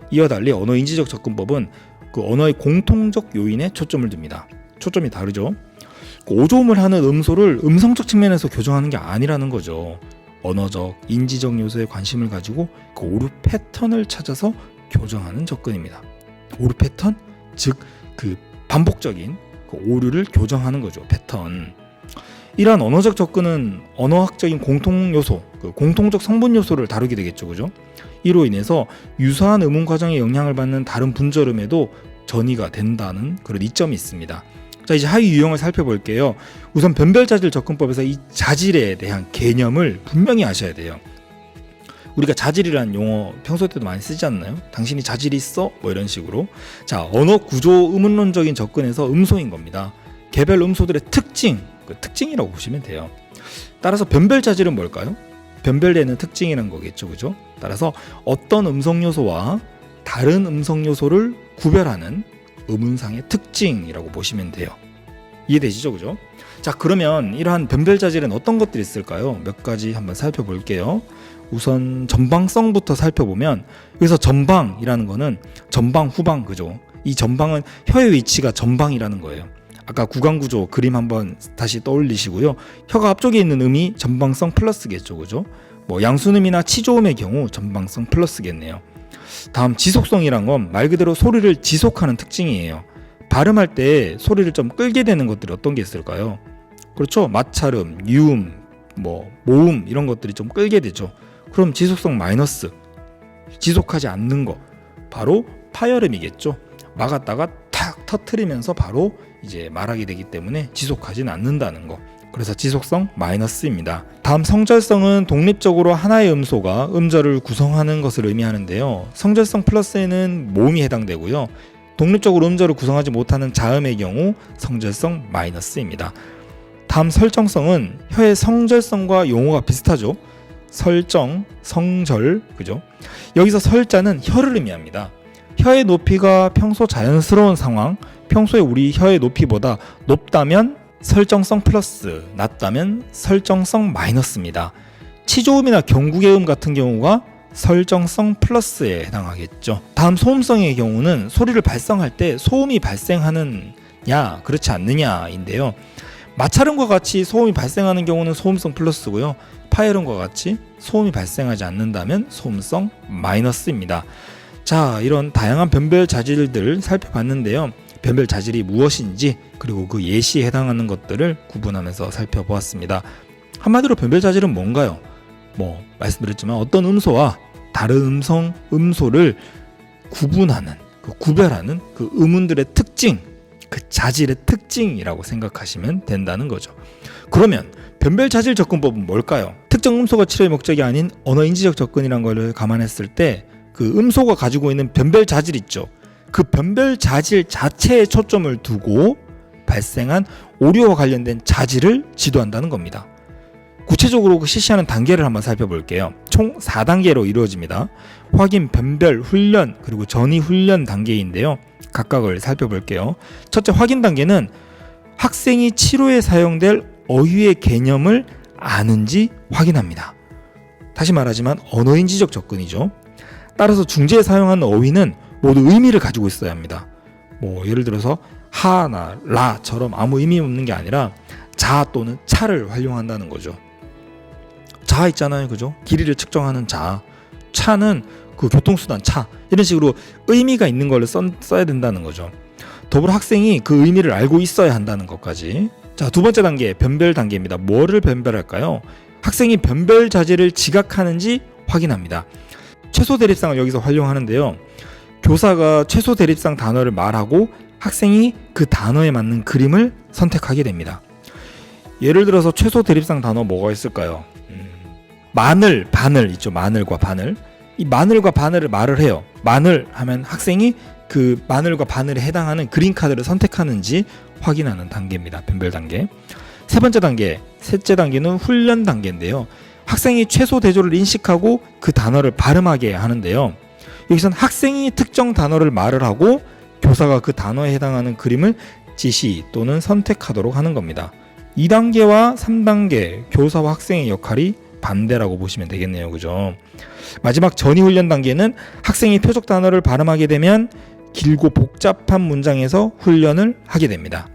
S1: 이와 달리 언어 인지적 접근법은 그 언어의 공통적 요인에 초점을 둡니다. 초점이 다르죠. 그 오조음을 하는 음소를 음성적 측면에서 교정하는 게 아니라는 거죠. 언어적, 인지적 요소에 관심을 가지고 그 오류 패턴을 찾아서 교정하는 접근입니다. 오류 패턴? 즉 그 반복적인 그 오류를 교정하는 거죠. 패턴. 이러한 언어적 접근은 언어학적인 공통 요소, 그 공통적 성분 요소를 다루게 되겠죠. 그죠? 이로 인해서 유사한 음운 과정에 영향을 받는 다른 분절음에도 전이가 된다는 그런 이점이 있습니다. 자, 이제 하위 유형을 살펴볼게요. 우선 변별자질 접근법에서 이 자질에 대한 개념을 분명히 아셔야 돼요. 우리가 자질이라는 용어 평소 때도 많이 쓰지 않나요? 당신이 자질이 있어? 뭐 이런 식으로. 자, 언어 구조 의문론적인 접근에서 음소인 겁니다. 개별 음소들의 특징, 그 특징이라고 보시면 돼요. 따라서 변별자질은 뭘까요? 변별되는 특징이라는 거겠죠. 그죠? 따라서 어떤 음성 요소와 다른 음성 요소를 구별하는 음운상의 특징이라고 보시면 돼요. 이해되시죠? 그죠? 자, 그러면 이러한 변별자질은 어떤 것들이 있을까요? 몇 가지 한번 살펴볼게요. 우선 전방성부터 살펴보면, 여기서 전방이라는 거는 전방, 후방, 그죠? 이 전방은 혀의 위치가 전방이라는 거예요. 아까 구강구조 그림 한번 다시 떠올리시고요. 혀가 앞쪽에 있는 음이 전방성 플러스겠죠. 그죠? 뭐 양순음이나 치조음의 경우 전방성 플러스겠네요. 다음 지속성이란 건 말 그대로 소리를 지속하는 특징이에요. 발음할 때 소리를 좀 끌게 되는 것들이 어떤 게 있을까요? 그렇죠. 마찰음, 유음, 뭐 모음 이런 것들이 좀 끌게 되죠. 그럼 지속성 마이너스, 지속하지 않는 거 바로 파열음이겠죠. 막았다가 탁 터트리면서 바로 이제 말하게 되기 때문에 지속하지는 않는다는 거. 그래서 지속성 마이너스입니다. 다음 성절성은 독립적으로 하나의 음소가 음절을 구성하는 것을 의미하는데요. 성절성 플러스에는 모음이 해당되고요. 독립적으로 음절을 구성하지 못하는 자음의 경우 성절성 마이너스입니다. 다음 설정성은 혀의 성절성과 용어가 비슷하죠. 설정, 성절, 그죠? 여기서 설자는 혀를 의미합니다. 혀의 높이가 평소 자연스러운 상황, 평소에 우리 혀의 높이보다 높다면 설정성 플러스, 낮다면 설정성 마이너스입니다. 치조음이나 경국의 음 같은 경우가 설정성 플러스에 해당하겠죠. 다음 소음성의 경우는 소리를 발성할 때 소음이 발생하느냐 그렇지 않느냐인데요. 마찰음과 같이 소음이 발생하는 경우는 소음성 플러스고요. 파열음과 같이 소음이 발생하지 않는다면 소음성 마이너스입니다. 자, 이런 다양한 변별 자질들 살펴봤는데요. 변별 자질이 무엇인지 그리고 그 예시에 해당하는 것들을 구분하면서 살펴보았습니다. 한마디로 변별 자질은 뭔가요? 뭐 말씀드렸지만 어떤 음소와 다른 음소를 구분하는, 구별하는 그 음운들의 특징, 그 자질의 특징이라고 생각하시면 된다는 거죠. 그러면 변별 자질 접근법은 뭘까요? 특정 음소가 치료의 목적이 아닌 언어 인지적 접근이라는 걸 감안했을 때 그 음소가 가지고 있는 변별 자질 있죠. 그 변별 자질 자체에 초점을 두고 발생한 오류와 관련된 자질을 지도한다는 겁니다. 구체적으로 실시하는 단계를 한번 살펴볼게요. 총 4단계로 이루어집니다. 확인, 변별, 훈련, 그리고 전이 훈련 단계인데요. 각각을 살펴볼게요. 첫째, 확인 단계는 학생이 치료에 사용될 어휘의 개념을 아는지 확인합니다. 다시 말하지만 언어인지적 접근이죠. 따라서 중재에 사용하는 어휘는 모두 의미를 가지고 있어야 합니다. 뭐 예를 들어서 하나, 라처럼 아무 의미 없는 게 아니라 자 또는 차를 활용한다는 거죠. 자 있잖아요, 그죠? 길이를 측정하는 자, 차는 그 교통수단 차, 이런 식으로 의미가 있는 걸 써야 된다는 거죠. 더불어 학생이 그 의미를 알고 있어야 한다는 것까지. 자, 두 번째 단계, 변별 단계입니다. 뭐를 변별할까요? 학생이 변별 자질을 지각하는지 확인합니다. 최소 대립상을 여기서 활용하는데요. 교사가 최소 대립상 단어를 말하고 학생이 그 단어에 맞는 그림을 선택하게 됩니다. 예를 들어서 최소 대립상 단어 뭐가 있을까요? 마늘, 바늘 있죠. 마늘과 바늘. 이 마늘과 바늘을 말을 해요. 마늘 하면 학생이 그 마늘과 바늘에 해당하는 그림 카드를 선택하는지 확인하는 단계입니다. 변별 단계. 세 번째 단계, 셋째 단계는 훈련 단계인데요. 학생이 최소 대조를 인식하고 그 단어를 발음하게 하는데요. 여기선 학생이 특정 단어를 말을 하고 교사가 그 단어에 해당하는 그림을 지시 또는 선택하도록 하는 겁니다. 2단계와 3단계 교사와 학생의 역할이 반대라고 보시면 되겠네요. 그죠? 마지막 전이 훈련 단계는 학생이 표적 단어를 발음하게 되면 길고 복잡한 문장에서 훈련을 하게 됩니다.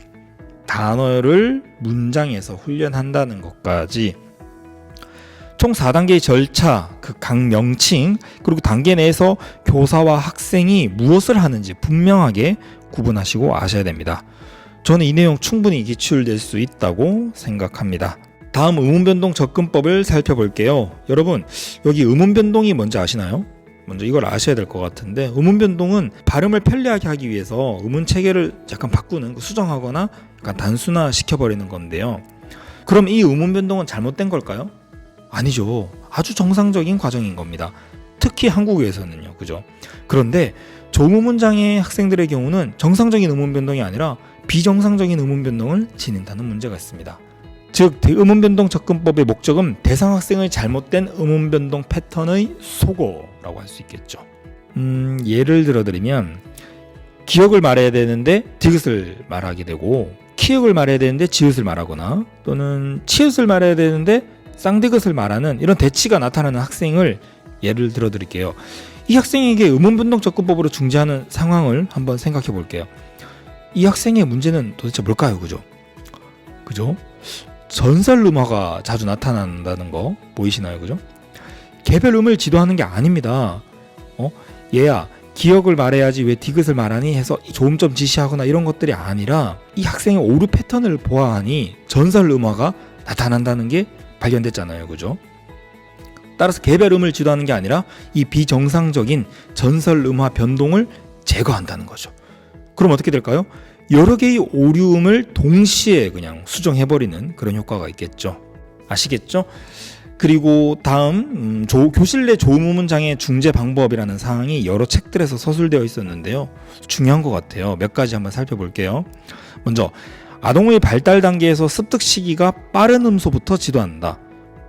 S1: 단어를 문장에서 훈련한다는 것까지 총 4단계의 절차, 그 각 명칭, 그리고 단계 내에서 교사와 학생이 무엇을 하는지 분명하게 구분하시고 아셔야 됩니다. 저는 이 내용 충분히 기출될 수 있다고 생각합니다. 다음 의문변동 접근법을 살펴볼게요. 여러분, 여기 의문변동이 뭔지 아시나요? 먼저 이걸 아셔야 될 것 같은데, 의문변동은 발음을 편리하게 하기 위해서 의문 체계를 약간 바꾸는, 수정하거나 약간 단순화 시켜버리는 건데요. 그럼 이 의문변동은 잘못된 걸까요? 아니죠. 아주 정상적인 과정인 겁니다. 특히 한국에서는요. 그죠? 그런데 조문장의 학생들의 경우는 정상적인 의문변동이 아니라 비정상적인 의문변동을 지닌다는 문제가 있습니다. 즉, 의문변동 접근법의 목적은 대상 학생의 잘못된 의문변동 패턴의 소거라고 할 수 있겠죠. 예를 들어드리면 기억을 말해야 되는데 디귿을 말하게 되고, 키읔을 말해야 되는데 지읒을 말하거나, 또는 치읒을 말해야 되는데 쌍디귿을 말하는 이런 대치가 나타나는 학생을 예를 들어 드릴게요. 이 학생에게 의문변동 접근법으로 중재하는 상황을 한번 생각해 볼게요. 이 학생의 문제는 도대체 뭘까요? 그죠? 전설음화가 자주 나타난다는 거 보이시나요? 그죠? 개별음을 지도하는 게 아닙니다. 얘야, 기억을 말해야지 왜 디귿을 말하니 해서 조음점 지시하거나 이런 것들이 아니라 이 학생의 오류 패턴을 보아하니 전설음화가 나타난다는 게 발견됐잖아요. 그죠? 따라서 개별음을 지도하는 게 아니라 이 비정상적인 전설음화 변동을 제거한다는 거죠. 그럼 어떻게 될까요? 여러 개의 오류음을 동시에 그냥 수정해버리는 그런 효과가 있겠죠. 아시겠죠? 그리고 다음 교실 내 조문장의 중재 방법이라는 사항이 여러 책들에서 서술되어 있었는데요. 중요한 것 같아요. 몇 가지 한번 살펴볼게요. 먼저 아동의 발달 단계에서 습득 시기가 빠른 음소부터 지도한다.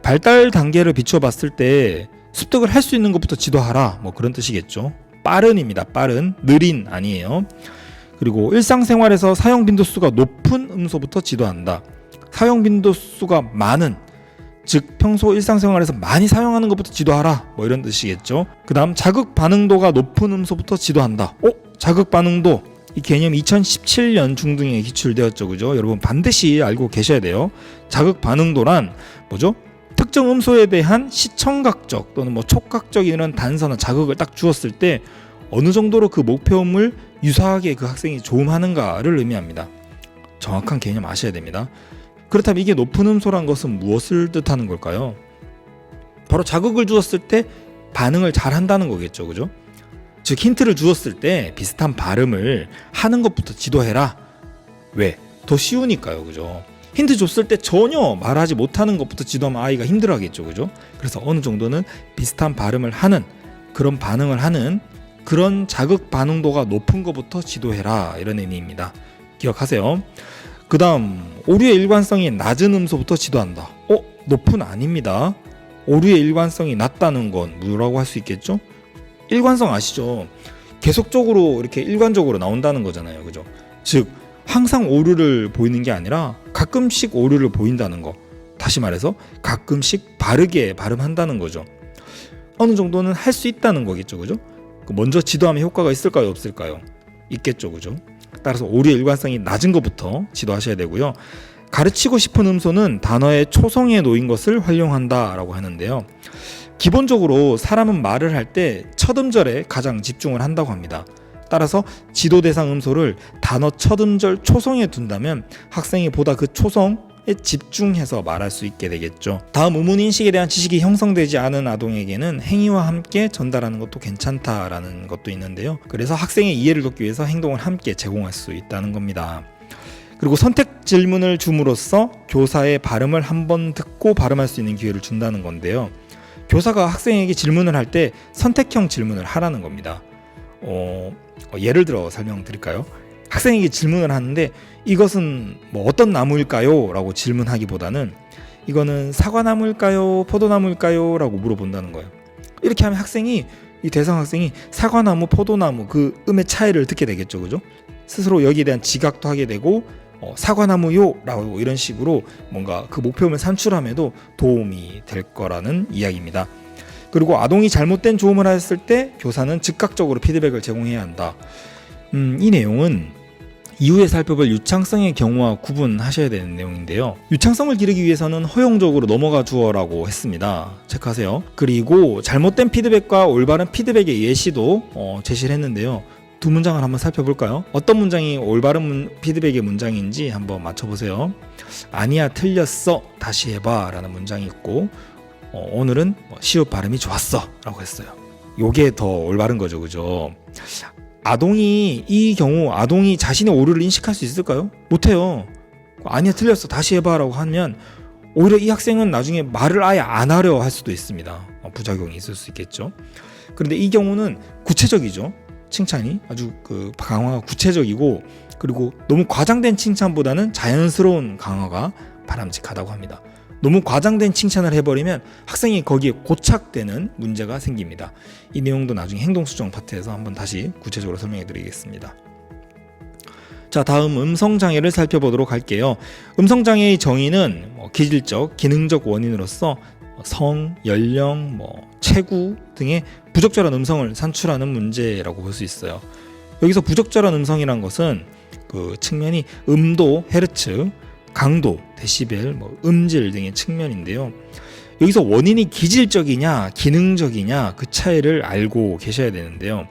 S1: 발달 단계를 비추어 봤을 때 습득을 할 수 있는 것부터 지도하라, 뭐 그런 뜻이겠죠. 빠른입니다. 빠른, 느린 아니에요. 그리고 일상생활에서 사용 빈도수가 높은 음소부터 지도한다. 사용 빈도수가 많은, 즉 평소 일상생활에서 많이 사용하는 것부터 지도하라, 뭐 이런 뜻이겠죠. 그 다음 자극 반응도가 높은 음소부터 지도한다. 자극 반응도, 이 개념 2017년 중등에 기출되었죠. 그죠? 여러분 반드시 알고 계셔야 돼요. 자극 반응도란 뭐죠? 특정 음소에 대한 시청각적 또는 뭐 촉각적 이런 단서나 자극을 딱 주었을 때 어느 정도로 그 목표음을 유사하게 그 학생이 조음하는가를 의미합니다. 정확한 개념 아셔야 됩니다. 그렇다면 이게 높은 음소란 것은 무엇을 뜻하는 걸까요? 바로 자극을 주었을 때 반응을 잘 한다는 거겠죠. 그죠? 즉 힌트를 주었을 때 비슷한 발음을 하는 것부터 지도해라. 왜? 더 쉬우니까요. 그죠? 힌트 줬을 때 전혀 말하지 못하는 것부터 지도하면 아이가 힘들어하겠죠. 그죠? 그래서 어느 정도는 비슷한 발음을 하는, 그런 반응을 하는, 그런 자극 반응도가 높은 것부터 지도해라, 이런 의미입니다. 기억하세요. 그 다음 오류의 일관성이 낮은 음소부터 지도한다. 높은 아닙니다. 오류의 일관성이 낮다는 건 뭐라고 할 수 있겠죠? 일관성 아시죠? 계속적으로 이렇게 일관적으로 나온다는 거잖아요. 그죠? 즉 항상 오류를 보이는 게 아니라 가끔씩 오류를 보인다는 거. 다시 말해서 가끔씩 바르게 발음한다는 거죠. 어느 정도는 할 수 있다는 거겠죠. 그죠? 먼저 지도하면 효과가 있을까요? 없을까요? 있겠죠. 그죠? 따라서 오류의 일관성이 낮은 것부터 지도하셔야 되고요. 가르치고 싶은 음소는 단어의 초성에 놓인 것을 활용한다라고 하는데요. 기본적으로 사람은 말을 할 때 첫 음절에 가장 집중을 한다고 합니다. 따라서 지도 대상 음소를 단어 첫 음절 초성에 둔다면 학생이 보다 그 초성에 집중해서 말할 수 있게 되겠죠. 다음 의문인식에 대한 지식이 형성되지 않은 아동에게는 행위와 함께 전달하는 것도 괜찮다라는 것도 있는데요. 그래서 학생의 이해를 돕기 위해서 행동을 함께 제공할 수 있다는 겁니다. 그리고 선택 질문을 줌으로써 교사의 발음을 한번 듣고 발음할 수 있는 기회를 준다는 건데요. 교사가 학생에게 질문을 할 때 선택형 질문을 하라는 겁니다. 예를 들어 설명드릴까요? 학생에게 질문을 하는데 이것은 뭐 어떤 나무일까요? 라고 질문하기보다는 이거는 사과나무일까요? 포도나무일까요? 라고 물어본다는 거예요. 이렇게 하면 이 대상 학생이 사과나무, 포도나무 그 음의 차이를 듣게 되겠죠. 그죠? 스스로 여기에 대한 지각도 하게 되고 사과나무요 라고 이런 식으로 뭔가 그 목표음을 산출함에도 도움이 될 거라는 이야기입니다. 그리고 아동이 잘못된 조음을 했을 때 교사는 즉각적으로 피드백을 제공해야 한다. 이 내용은 이후에 살펴볼 유창성의 경우와 구분하셔야 되는 내용인데요. 유창성을 기르기 위해서는 허용적으로 넘어가 주어라고 했습니다. 체크하세요. 그리고 잘못된 피드백과 올바른 피드백의 예시도 제시를 했는데요. 두 문장을 한번 살펴볼까요? 어떤 문장이 올바른 피드백의 문장인지 한번 맞춰보세요. 아니야, 틀렸어, 다시 해봐 라는 문장이 있고, 오늘은 시옷 발음이 좋았어 라고 했어요. 요게 더 올바른 거죠, 그죠? 아동이 이 경우 아동이 자신의 오류를 인식할 수 있을까요? 못해요. 아니야, 틀렸어, 다시 해봐 라고 하면 오히려 이 학생은 나중에 말을 아예 안 하려 할 수도 있습니다. 부작용이 있을 수 있겠죠. 그런데 이 경우는 구체적이죠. 칭찬이 아주 강화가 구체적이고, 그리고 너무 과장된 칭찬보다는 자연스러운 강화가 바람직하다고 합니다. 너무 과장된 칭찬을 해버리면 학생이 거기에 고착되는 문제가 생깁니다. 이 내용도 나중에 행동수정 파트에서 한번 다시 구체적으로 설명해 드리겠습니다. 자, 다음 음성장애를 살펴보도록 할게요. 음성장애의 정의는 기질적, 기능적 원인으로서 성, 연령, 체구 등의 부적절한 음성을 산출하는 문제라고 볼 수 있어요. 여기서 부적절한 음성이란 것은 그 측면이 음도, 헤르츠, 강도, 데시벨, 음질 등의 측면인데요. 여기서 원인이 기질적이냐 기능적이냐 그 차이를 알고 계셔야 되는데요.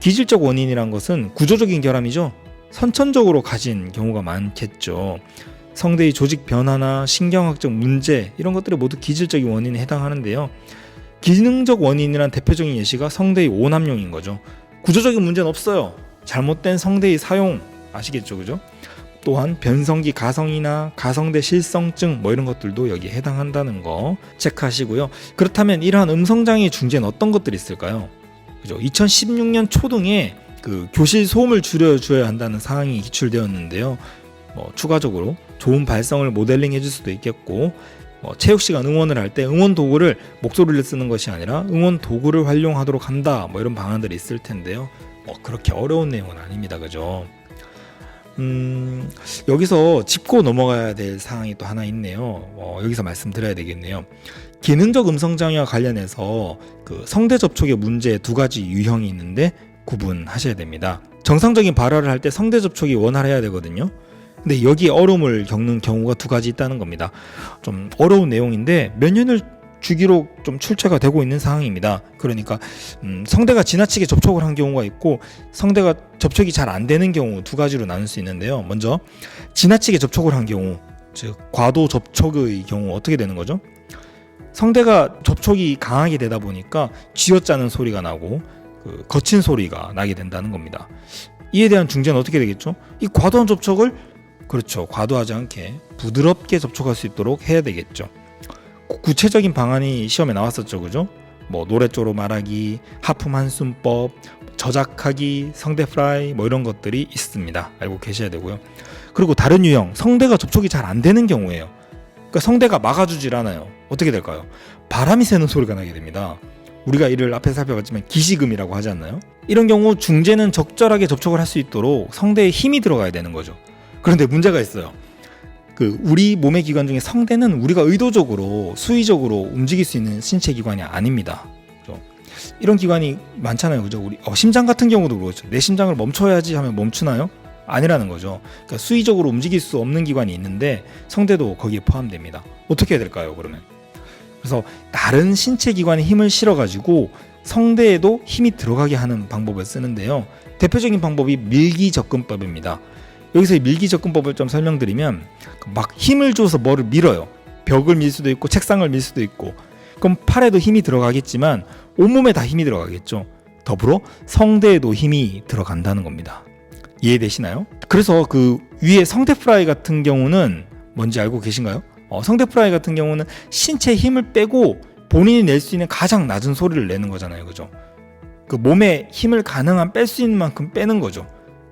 S1: 기질적 원인이란 것은 구조적인 결함이죠. 선천적으로 가진 경우가 많겠죠. 성대의 조직 변화나 신경학적 문제, 이런 것들이 모두 기질적인 원인에 해당하는데요. 기능적 원인이란 대표적인 예시가 성대의 오남용인 거죠. 구조적인 문제는 없어요. 잘못된 성대의 사용, 아시겠죠, 그죠? 또한 변성기 가성이나 가성대 실성증 이런 것들도 여기에 해당한다는 거 체크하시고요. 그렇다면 이러한 음성장애 중재는 어떤 것들이 있을까요? 그죠? 2016년 초등에 그 교실 소음을 줄여줘야 한다는 사항이 기출되었는데요. 추가적으로 좋은 발성을 모델링 해줄 수도 있겠고, 체육 시간 응원을 할 때 응원 도구를 목소리를 쓰는 것이 아니라 응원 도구를 활용하도록 한다, 이런 방안들이 있을 텐데요. 그렇게 어려운 내용은 아닙니다, 그죠? 여기서 짚고 넘어가야 될 사항이 또 하나 있네요. 여기서 말씀드려야 되겠네요. 기능적 음성장애와 관련해서 그 성대 접촉의 문제 두 가지 유형이 있는데 구분하셔야 됩니다. 정상적인 발화를 할 때 성대 접촉이 원활해야 되거든요. 근데 여기에 어려움을 겪는 경우가 두 가지 있다는 겁니다. 좀 어려운 내용인데 몇 년을 주기로 좀 출제가 되고 있는 상황입니다. 그러니까 성대가 지나치게 접촉을 한 경우가 있고, 성대가 접촉이 잘 안 되는 경우 두 가지로 나눌 수 있는데요. 먼저 지나치게 접촉을 한 경우, 즉 과도 접촉의 경우 어떻게 되는 거죠? 성대가 접촉이 강하게 되다 보니까 쥐어짜는 소리가 나고 거친 소리가 나게 된다는 겁니다. 이에 대한 중재는 어떻게 되겠죠? 이 과도한 접촉을, 그렇죠, 과도하지 않게 부드럽게 접촉할 수 있도록 해야 되겠죠. 구체적인 방안이 시험에 나왔었죠, 그죠? 노랫조로 말하기, 하품 한숨법, 저작하기, 성대 프라이, 이런 것들이 있습니다. 알고 계셔야 되고요. 그리고 다른 유형, 성대가 접촉이 잘 안 되는 경우예요. 그러니까 성대가 막아주질 않아요. 어떻게 될까요? 바람이 새는 소리가 나게 됩니다. 우리가 이를 앞에 살펴봤지만 기시금이라고 하지 않나요? 이런 경우 중재는 적절하게 접촉을 할 수 있도록 성대에 힘이 들어가야 되는 거죠. 그런데 문제가 있어요. 우리 몸의 기관 중에 성대는 우리가 의도적으로 수의적으로 움직일 수 있는 신체 기관이 아닙니다. 그렇죠? 이런 기관이 많잖아요, 그죠? 우리 심장 같은 경우도 그렇죠. 내 심장을 멈춰야지 하면 멈추나요? 아니라는 거죠. 그러니까 수의적으로 움직일 수 없는 기관이 있는데 성대도 거기에 포함됩니다. 어떻게 해야 될까요, 그러면? 그래서 다른 신체 기관에 힘을 실어가지고 성대에도 힘이 들어가게 하는 방법을 쓰는데요. 대표적인 방법이 밀기접근법입니다. 여기서 이 밀기접근법을 좀 설명드리면, 막 힘을 줘서 뭐를 밀어요. 벽을 밀 수도 있고 책상을 밀 수도 있고, 그럼 팔에도 힘이 들어가겠지만 온몸에 다 힘이 들어가겠죠. 더불어 성대에도 힘이 들어간다는 겁니다. 이해되시나요? 그래서 위에 성대 프라이 같은 경우는 뭔지 알고 계신가요? 성대 프라이 같은 경우는 신체에 힘을 빼고 본인이 낼 수 있는 가장 낮은 소리를 내는 거잖아요, 그죠? 몸에 힘을 가능한 뺄 수 있는 만큼 빼는 거죠.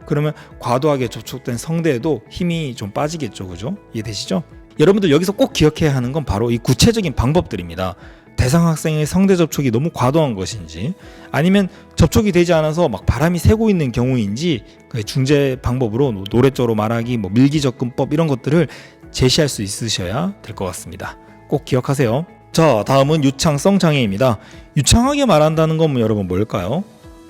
S1: 그러면 과도하게 접촉된 성대에도 힘이 좀 빠지겠죠, 그죠? 이해되시죠? 여러분들 여기서 꼭 기억해야 하는 건 바로 이 구체적인 방법들입니다. 대상 학생의 성대 접촉이 너무 과도한 것인지, 아니면 접촉이 되지 않아서 막 바람이 새고 있는 경우인지, 그 중재 방법으로 노랫조로 말하기, 밀기접근법 이런 것들을 제시할 수 있으셔야 될 것 같습니다. 꼭 기억하세요. 자, 다음은 유창성 장애입니다. 유창하게 말한다는 건 여러분 뭘까요?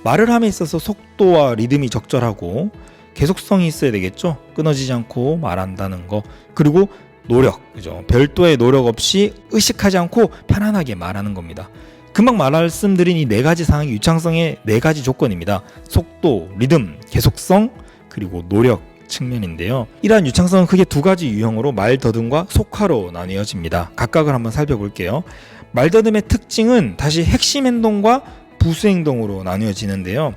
S1: 말을 함에 있어서 속도와 리듬이 적절하고 계속성이 있어야 되겠죠. 끊어지지 않고 말한다는 거. 그리고 노력, 그죠? 별도의 노력 없이 의식하지 않고 편안하게 말하는 겁니다. 금방 말씀드린 이 4가지 상황이 유창성의 4가지 조건입니다. 속도, 리듬, 계속성, 그리고 노력 측면인데요. 이러한 유창성은 크게 2가지 유형으로 말더듬과 속화로 나뉘어집니다. 각각을 한번 살펴볼게요. 말더듬의 특징은 다시 핵심 행동과 부수 행동으로 나뉘어지는데요.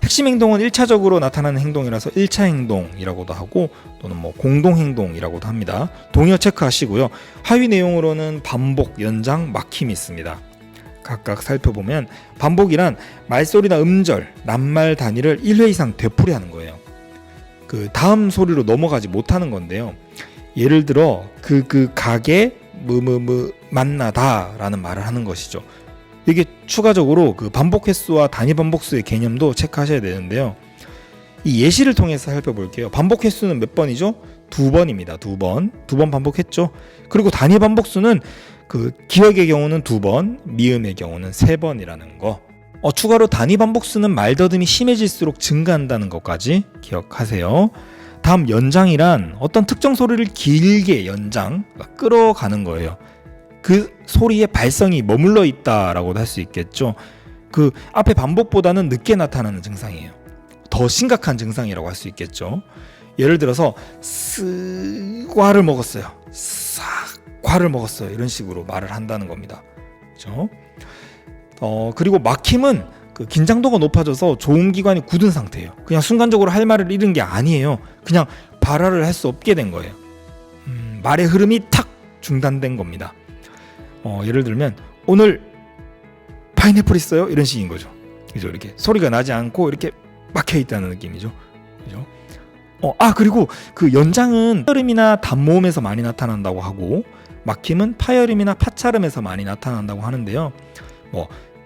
S1: 핵심 행동은 1차적으로 나타나는 행동이라서 1차 행동이라고도 하고 또는 공동 행동이라고도 합니다. 동의어 체크하시고요. 하위 내용으로는 반복, 연장, 막힘이 있습니다. 각각 살펴보면 반복이란 말소리나 음절, 낱말 단위를 1회 이상 되풀이하는 거예요. 그 다음 소리로 넘어가지 못하는 건데요. 예를 들어 그 가게 만나다 라는 말을 하는 것이죠. 이게 추가적으로 그 반복 횟수와 단위 반복수의 개념도 체크하셔야 되는데요. 이 예시를 통해서 살펴볼게요. 반복 횟수는 몇 번이죠? 2번입니다. 2번 반복했죠. 그리고 단위 반복수는 그 기억의 경우는 2번, 미음의 경우는 3번이라는 거. 추가로 단위 반복수는 말더듬이 심해질수록 증가한다는 것까지 기억하세요. 다음 연장이란 어떤 특정 소리를 길게 끌어가는 거예요. 그 소리의 발성이 머물러 있다라고도 할 수 있겠죠. 그 앞에 반복보다는 늦게 나타나는 증상이에요. 더 심각한 증상이라고 할 수 있겠죠. 예를 들어서 과를 먹었어요. 과를 먹었어요. 이런 식으로 말을 한다는 겁니다. 그렇죠? 그리고 막힘은 그 긴장도가 높아져서 조음기관이 굳은 상태예요. 그냥 순간적으로 할 말을 잃은 게 아니에요. 그냥 발화를 할 수 없게 된 거예요. 말의 흐름이 탁 중단된 겁니다. 예를 들면 오늘 파인애플 있어요? 이런 식인 거죠. 그죠? 이렇게 소리가 나지 않고 이렇게 막혀 있다는 느낌이죠. 그죠? 그리고 그 연장은 파열음이나 단모음에서 많이 나타난다고 하고 막힘은 파열음이나 파찰음에서 많이 나타난다고 하는데요.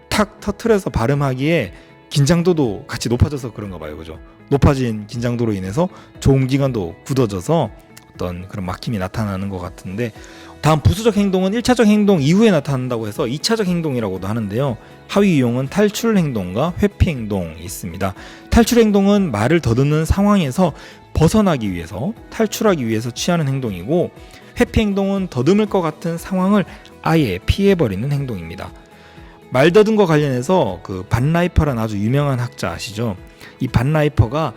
S1: 탁 터트려서 발음하기에 긴장도도 같이 높아져서 그런가 봐요. 그죠? 높아진 긴장도로 인해서 조음기관도 굳어져서 어떤 그런 막힘이 나타나는 것 같은데, 다음 부수적 행동은 1차적 행동 이후에 나타난다고 해서 2차적 행동이라고도 하는데요. 하위 유형은 탈출 행동과 회피 행동이 있습니다. 탈출 행동은 말을 더듬는 상황에서 벗어나기 위해서, 탈출하기 위해서 취하는 행동이고, 회피 행동은 더듬을 것 같은 상황을 아예 피해버리는 행동입니다. 말더듬과 관련해서 그 반라이퍼라는 아주 유명한 학자 아시죠? 이 반라이퍼가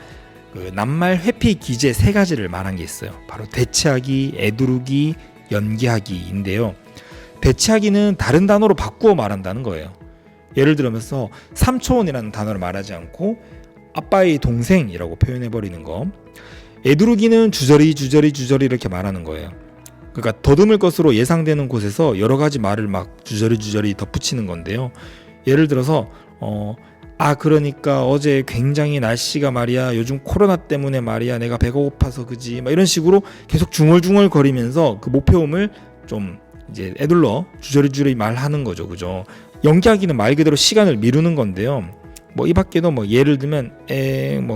S1: 그 낱말 회피 기제 3가지를 말한 게 있어요. 바로 대체하기, 애두르기, 연기하기인데요. 대체하기는 다른 단어로 바꾸어 말한다는 거예요. 예를 들면서 삼초원이라는 단어를 말하지 않고 아빠의 동생이라고 표현해버리는 거. 애두르기는 주저리 이렇게 말하는 거예요. 그러니까 더듬을 것으로 예상되는 곳에서 여러 가지 말을 막 주저리 덧붙이는 건데요. 예를 들어서 그러니까 어제 굉장히 날씨가 말이야, 요즘 코로나 때문에 말이야, 내가 배가 고파서 그지, 막 이런 식으로 계속 중얼중얼 거리면서 그 목표음을 좀 이제 애둘러 주저리 말하는 거죠. 그죠? 연기하기는 말 그대로 시간을 미루는 건데요. 이 밖에도 예를 들면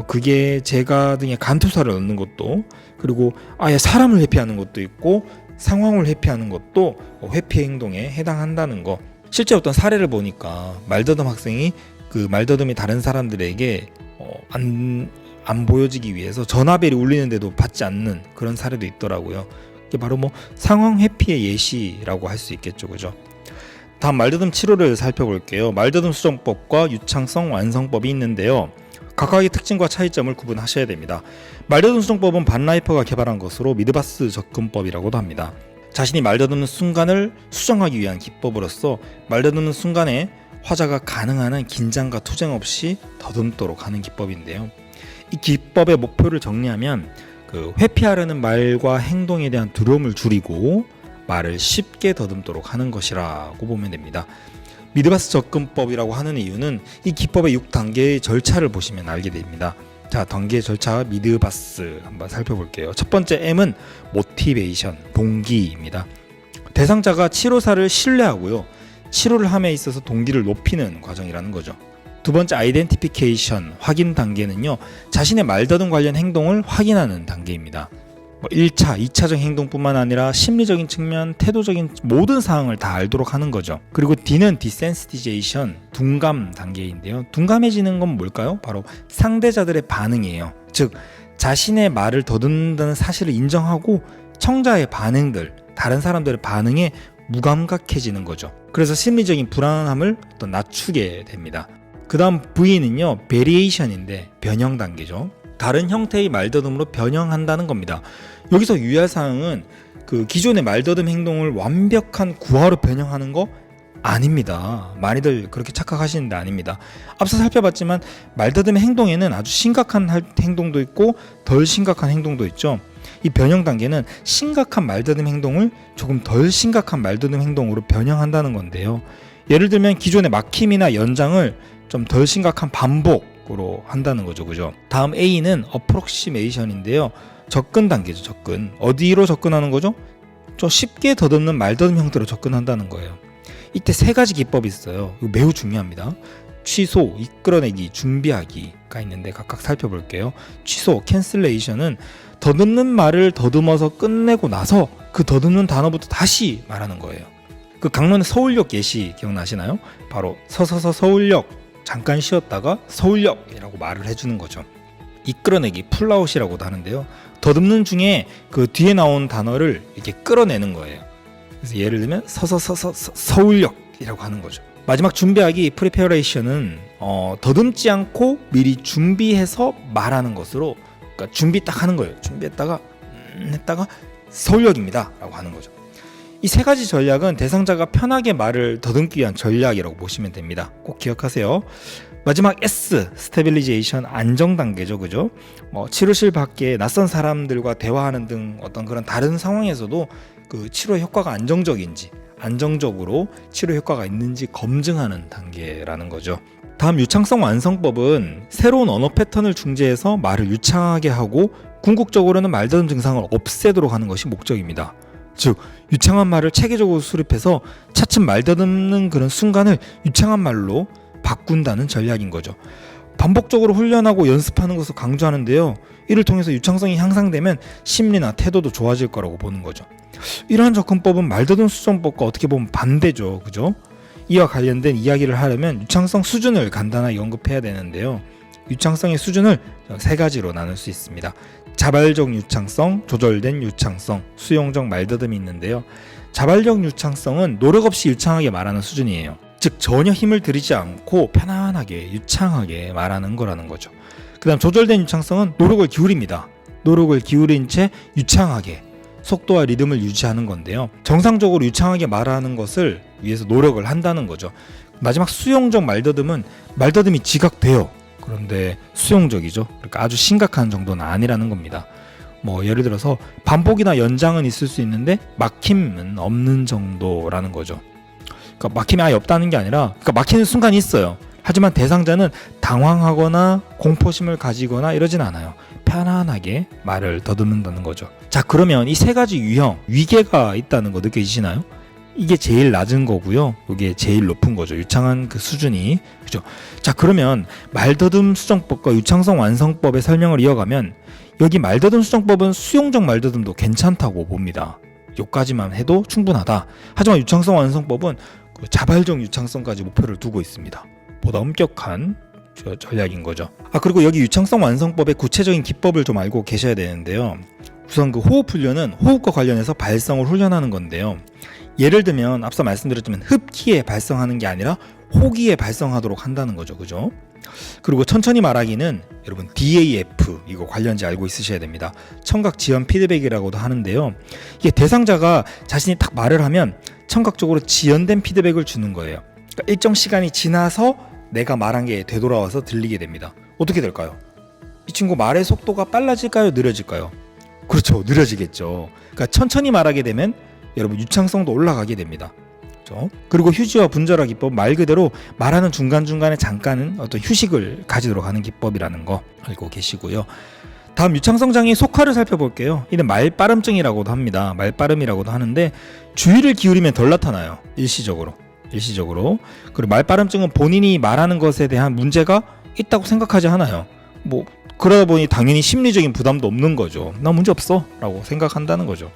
S1: 그게 제가 등의 간투사를 넣는 것도, 그리고 아예 사람을 회피하는 것도 있고 상황을 회피하는 것도 회피 행동에 해당한다는 거. 실제 어떤 사례를 보니까 말더듬 학생이 그 말더듬이 다른 사람들에게 안 보여지기 위해서 전화벨이 울리는데도 받지 않는 그런 사례도 있더라고요. 이게 바로 상황 회피의 예시라고 할 수 있겠죠. 그죠? 다음 말더듬 치료를 살펴볼게요. 말더듬 수정법과 유창성 완성법이 있는데요. 각각의 특징과 차이점을 구분하셔야 됩니다. 말더듬 수정법은 반라이퍼가 개발한 것으로 미드바스 접근법이라고도 합니다. 자신이 말더듬는 순간을 수정하기 위한 기법으로서 말더듬는 순간에 화자가 가능한 한 긴장과 투정 없이 더듬도록 하는 기법인데요. 이 기법의 목표를 정리하면 그 회피하려는 말과 행동에 대한 두려움을 줄이고 말을 쉽게 더듬도록 하는 것이라고 보면 됩니다. 미드바스 접근법이라고 하는 이유는 이 기법의 6단계의 절차를 보시면 알게 됩니다. 자, 단계 절차 미드바스 한번 살펴볼게요. 첫 번째 M은 모티베이션, 동기입니다. 대상자가 치료사를 신뢰하고요. 치료를 함에 있어서 동기를 높이는 과정이라는 거죠. 두 번째 아이덴티피케이션, 확인 단계는요. 자신의 말더듬 관련 행동을 확인하는 단계입니다. 1차, 2차적 행동뿐만 아니라 심리적인 측면, 태도적인 모든 사항을 다 알도록 하는 거죠. 그리고 D는 desensitization, 둔감 단계인데요. 둔감해지는 건 뭘까요? 바로 상대자들의 반응이에요. 즉 자신의 말을 더듬는다는 사실을 인정하고 청자의 반응들, 다른 사람들의 반응에 무감각해지는 거죠. 그래서 심리적인 불안함을 낮추게 됩니다. 그 다음 V는요, variation인데 변형 단계죠. 다른 형태의 말더듬으로 변형한다는 겁니다. 여기서 유의할 사항은 그 기존의 말더듬 행동을 완벽한 구화로 변형하는 거 아닙니다. 많이들 그렇게 착각하시는데 아닙니다. 앞서 살펴봤지만 말더듬 행동에는 아주 심각한 행동도 있고 덜 심각한 행동도 있죠. 이 변형 단계는 심각한 말더듬 행동을 조금 덜 심각한 말더듬 행동으로 변형한다는 건데요. 예를 들면 기존의 막힘이나 연장을 좀 덜 심각한 반복으로 한다는 거죠. 그죠? 다음 A는 approximation인데요. 접근 단계죠. 접근. 어디로 접근하는 거죠? 좀 쉽게 더듬는 말더듬 형태로 접근한다는 거예요. 이때 세 가지 기법이 있어요. 이거 매우 중요합니다. 취소, 이끌어내기, 준비하기가 있는데 각각 살펴볼게요. 취소, cancellation은 더듬는 말을 더듬어서 끝내고 나서 그 더듬는 단어부터 다시 말하는 거예요. 그 강론의 서울역 예시 기억나시나요? 바로 서서서 서울역, 잠깐 쉬었다가 서울역이라고 말을 해주는 거죠. 이끌어내기, 풀아웃이라고도 하는데요. 더듬는 중에 그 뒤에 나온 단어를 이렇게 끌어내는 거예요. 그래서 예를 들면 서서서 서울역이라고 하는 거죠. 마지막 준비하기, preparation은 더듬지 않고 미리 준비해서 말하는 것으로, 그러니까 준비 딱 하는 거예요. 준비했다가 했다가 서울역입니다 라고 하는 거죠. 이 세 가지 전략은 대상자가 편하게 말을 더듬기 위한 전략이라고 보시면 됩니다. 꼭 기억하세요. 마지막 S, 스테빌리제이션, 안정 단계죠. 그죠? 치료실 밖에 낯선 사람들과 대화하는 등 어떤 그런 다른 상황에서도 그 치료 효과가 안정적으로 치료 효과가 있는지 검증하는 단계라는 거죠. 다음 유창성 완성법은 새로운 언어 패턴을 중재해서 말을 유창하게 하고 궁극적으로는 말더듬 증상을 없애도록 하는 것이 목적입니다. 즉 유창한 말을 체계적으로 수립해서 차츰 말더듬는 그런 순간을 유창한 말로 바꾼다는 전략인 거죠. 반복적으로 훈련하고 연습하는 것을 강조하는데요. 이를 통해서 유창성이 향상되면 심리나 태도도 좋아질 거라고 보는 거죠. 이러한 접근법은 말더듬 수정법과 어떻게 보면 반대죠. 그죠? 이와 관련된 이야기를 하려면 유창성 수준을 간단하게 언급해야 되는데요. 유창성의 수준을 세 가지로 나눌 수 있습니다. 자발적 유창성, 조절된 유창성, 수용적 말더듬이 있는데요. 자발적 유창성은 노력 없이 유창하게 말하는 수준이에요. 즉 전혀 힘을 들이지 않고 편안하게 유창하게 말하는 거라는 거죠. 그 다음 조절된 유창성은 노력을 기울입니다. 노력을 기울인 채 유창하게 속도와 리듬을 유지하는 건데요. 정상적으로 유창하게 말하는 것을 위해서 노력을 한다는 거죠. 마지막 수용적 말더듬은 말더듬이 지각돼요. 그런데 수용적이죠. 그러니까 아주 심각한 정도는 아니라는 겁니다. 예를 들어서 반복이나 연장은 있을 수 있는데 막힘은 없는 정도라는 거죠. 그러니까 막힘이 아예 없다는 게 아니라, 그러니까 막히는 순간이 있어요. 하지만 대상자는 당황하거나 공포심을 가지거나 이러진 않아요. 편안하게 말을 더듬는다는 거죠. 자, 그러면 이 세 가지 유형, 위계가 있다는 거 느껴지시나요? 이게 제일 낮은 거고요. 이게 제일 높은 거죠. 유창한 그 수준이. 그죠? 자, 그러면 말더듬 수정법과 유창성 완성법의 설명을 이어가면 여기 말더듬 수정법은 수용적 말더듬도 괜찮다고 봅니다. 요까지만 해도 충분하다. 하지만 유창성 완성법은 그 자발적 유창성까지 목표를 두고 있습니다. 보다 엄격한 전략인 거죠. 그리고 여기 유창성 완성법의 구체적인 기법을 좀 알고 계셔야 되는데요. 우선 그 호흡 훈련은 호흡과 관련해서 발성을 훈련하는 건데요. 예를 들면 앞서 말씀드렸지만 흡기에 발성하는 게 아니라 호기에 발성하도록 한다는 거죠. 그죠? 그리고 천천히 말하기는 여러분 DAF 이거 관련지 알고 있으셔야 됩니다. 청각 지연 피드백이라고도 하는데요. 이게 대상자가 자신이 딱 말을 하면 청각적으로 지연된 피드백을 주는 거예요. 그러니까 일정 시간이 지나서 내가 말한 게 되돌아와서 들리게 됩니다. 어떻게 될까요? 이 친구 말의 속도가 빨라질까요? 느려질까요? 그렇죠. 느려지겠죠. 그러니까 천천히 말하게 되면 여러분 유창성도 올라가게 됩니다. 그렇죠? 그리고 휴지와 분절화 기법, 말 그대로 말하는 중간중간에 잠깐은 어떤 휴식을 가지도록 하는 기법이라는 거 알고 계시고요. 다음 유창성 장애의 속화를 살펴볼게요. 이는 말빠름증이라고도 합니다. 말빠름이라고도 하는데 주의를 기울이면 덜 나타나요. 일시적으로. 그리고 말빠름증은 본인이 말하는 것에 대한 문제가 있다고 생각하지 않아요. 그러다 보니 당연히 심리적인 부담도 없는 거죠. 나 문제 없어 라고 생각한다는 거죠.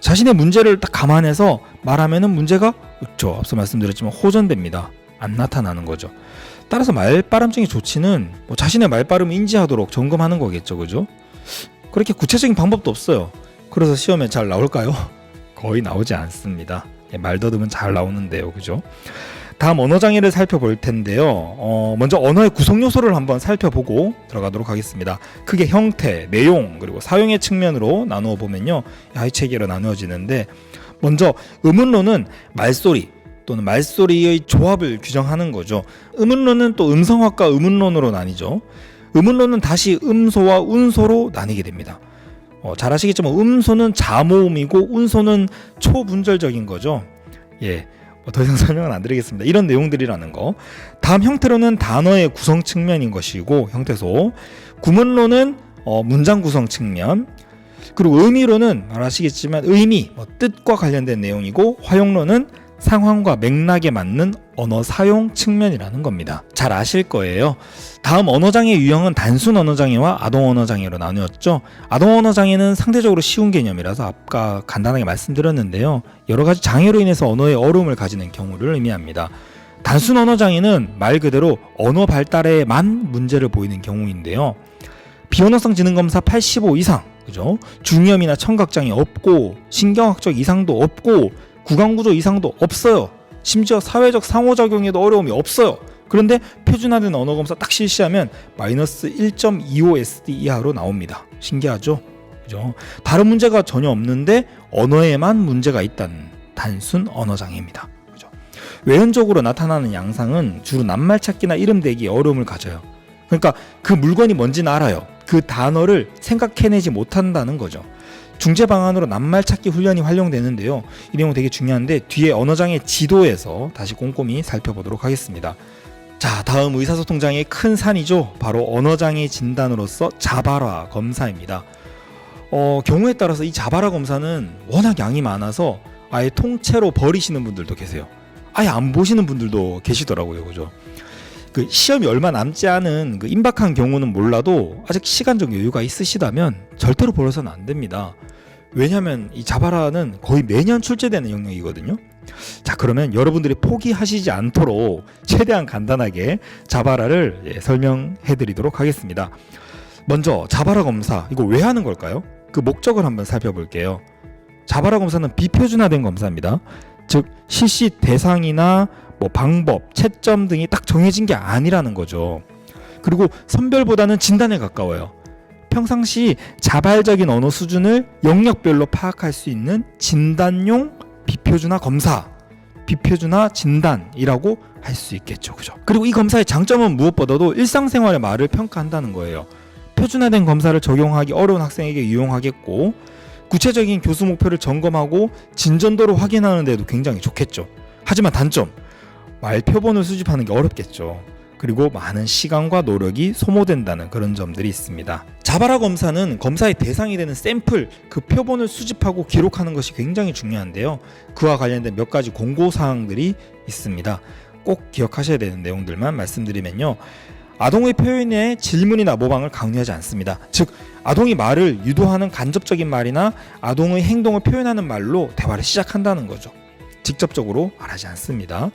S1: 자신의 문제를 딱 감안해서 말하면은 문제가 그렇죠. 앞서 말씀드렸지만 호전됩니다. 안 나타나는 거죠. 따라서 말바람증의 조치는 뭐 자신의 말바름을 인지하도록 점검하는 거겠죠. 그죠? 그렇게 구체적인 방법도 없어요. 그래서 시험에 잘 나올까요? 거의 나오지 않습니다. 말 더듬은 잘 나오는데요. 그죠? 다음 언어장애를 살펴볼 텐데요. 먼저 언어의 구성 요소를 한번 살펴보고 들어가도록 하겠습니다. 크게 형태, 내용, 그리고 사용의 측면으로 나누어 보면요. 하이체계로 나누어지는데 먼저 음운론은 말소리 또는 말소리의 조합을 규정하는 거죠. 음운론은 또 음성학과 음운론으로 나뉘죠. 음운론은 다시 음소와 운소로 나뉘게 됩니다. 잘 아시겠지만 음소는 자모음이고 운소는 초분절적인 거죠. 예. 더 이상 설명은 안 드리겠습니다. 이런 내용들이라는 거. 다음 형태로는 단어의 구성 측면인 것이고 형태소. 구문론은 문장 구성 측면. 그리고 의미로는 말하시겠지만 의미, 뜻과 관련된 내용이고 화용론은 상황과 맥락에 맞는 언어 사용 측면이라는 겁니다. 잘 아실 거예요. 다음 언어장애 유형은 단순 언어장애와 아동 언어장애로 나누었죠. 아동 언어장애는 상대적으로 쉬운 개념이라서 아까 간단하게 말씀드렸는데요. 여러 가지 장애로 인해서 언어에 어려움을 가지는 경우를 의미합니다. 단순 언어장애는 말 그대로 언어 발달에만 문제를 보이는 경우인데요. 비언어성 지능검사 85 이상, 그죠? 중이염이나 청각장애 없고 신경학적 이상도 없고 구강구조 이상도 없어요. 심지어 사회적 상호작용에도 어려움이 없어요. 그런데 표준화된 언어검사 딱 실시하면 마이너스 1.25SD 이하로 나옵니다. 신기하죠? 그죠? 다른 문제가 전혀 없는데 언어에만 문제가 있다는 단순 언어장애입니다. 그죠? 외연적으로 나타나는 양상은 주로 낱말 찾기나 이름 대기에 어려움을 가져요. 그러니까 그 물건이 뭔지는 알아요. 그 단어를 생각해내지 못한다는 거죠. 중재 방안으로 낱말 찾기 훈련이 활용되는데요. 이 내용 되게 중요한데 뒤에 언어장애 지도에서 다시 꼼꼼히 살펴보도록 하겠습니다. 자, 다음 의사소통장애의 큰 산이죠. 바로 언어장애 진단으로서 자바라 검사입니다. 경우에 따라서 이 자바라 검사는 워낙 양이 많아서 아예 통째로 버리시는 분들도 계세요. 아예 안 보시는 분들도 계시더라고요. 그죠? 그 시험이 얼마 남지 않은 그 임박한 경우는 몰라도 아직 시간적 여유가 있으시다면 절대로 버려서는 안 됩니다. 왜냐하면 이 자바라는 거의 매년 출제되는 영역이거든요. 자, 그러면 여러분들이 포기하시지 않도록 최대한 간단하게 자바라를 설명해 드리도록 하겠습니다. 먼저 자바라 검사, 이거 왜 하는 걸까요? 그 목적을 한번 살펴볼게요. 자바라 검사는 비표준화된 검사입니다. 즉 실시 대상이나 방법, 채점 등이 딱 정해진 게 아니라는 거죠. 그리고 선별보다는 진단에 가까워요. 평상시 자발적인 언어 수준을 영역별로 파악할 수 있는 진단용 비표준화 검사, 비표준화 진단이라고 할 수 있겠죠. 그죠? 그리고 이 검사의 장점은 무엇보다도 일상생활의 말을 평가한다는 거예요. 표준화된 검사를 적용하기 어려운 학생에게 유용하겠고 구체적인 교수 목표를 점검하고 진전도를 확인하는 데도 굉장히 좋겠죠. 하지만 단점, 말 표본을 수집하는 게 어렵겠죠. 그리고 많은 시간과 노력이 소모된다는 그런 점들이 있습니다. 자바라 검사는 검사의 대상이 되는 샘플, 그 표본을 수집하고 기록하는 것이 굉장히 중요한데요. 그와 관련된 몇 가지 공고사항들이 있습니다. 꼭 기억하셔야 되는 내용들만 말씀드리면요. 아동의 표현에 질문이나 모방을 강요하지 않습니다. 즉 아동이 말을 유도하는 간접적인 말이나 아동의 행동을 표현하는 말로 대화를 시작한다는 거죠. 직접적으로 말하지 않습니다.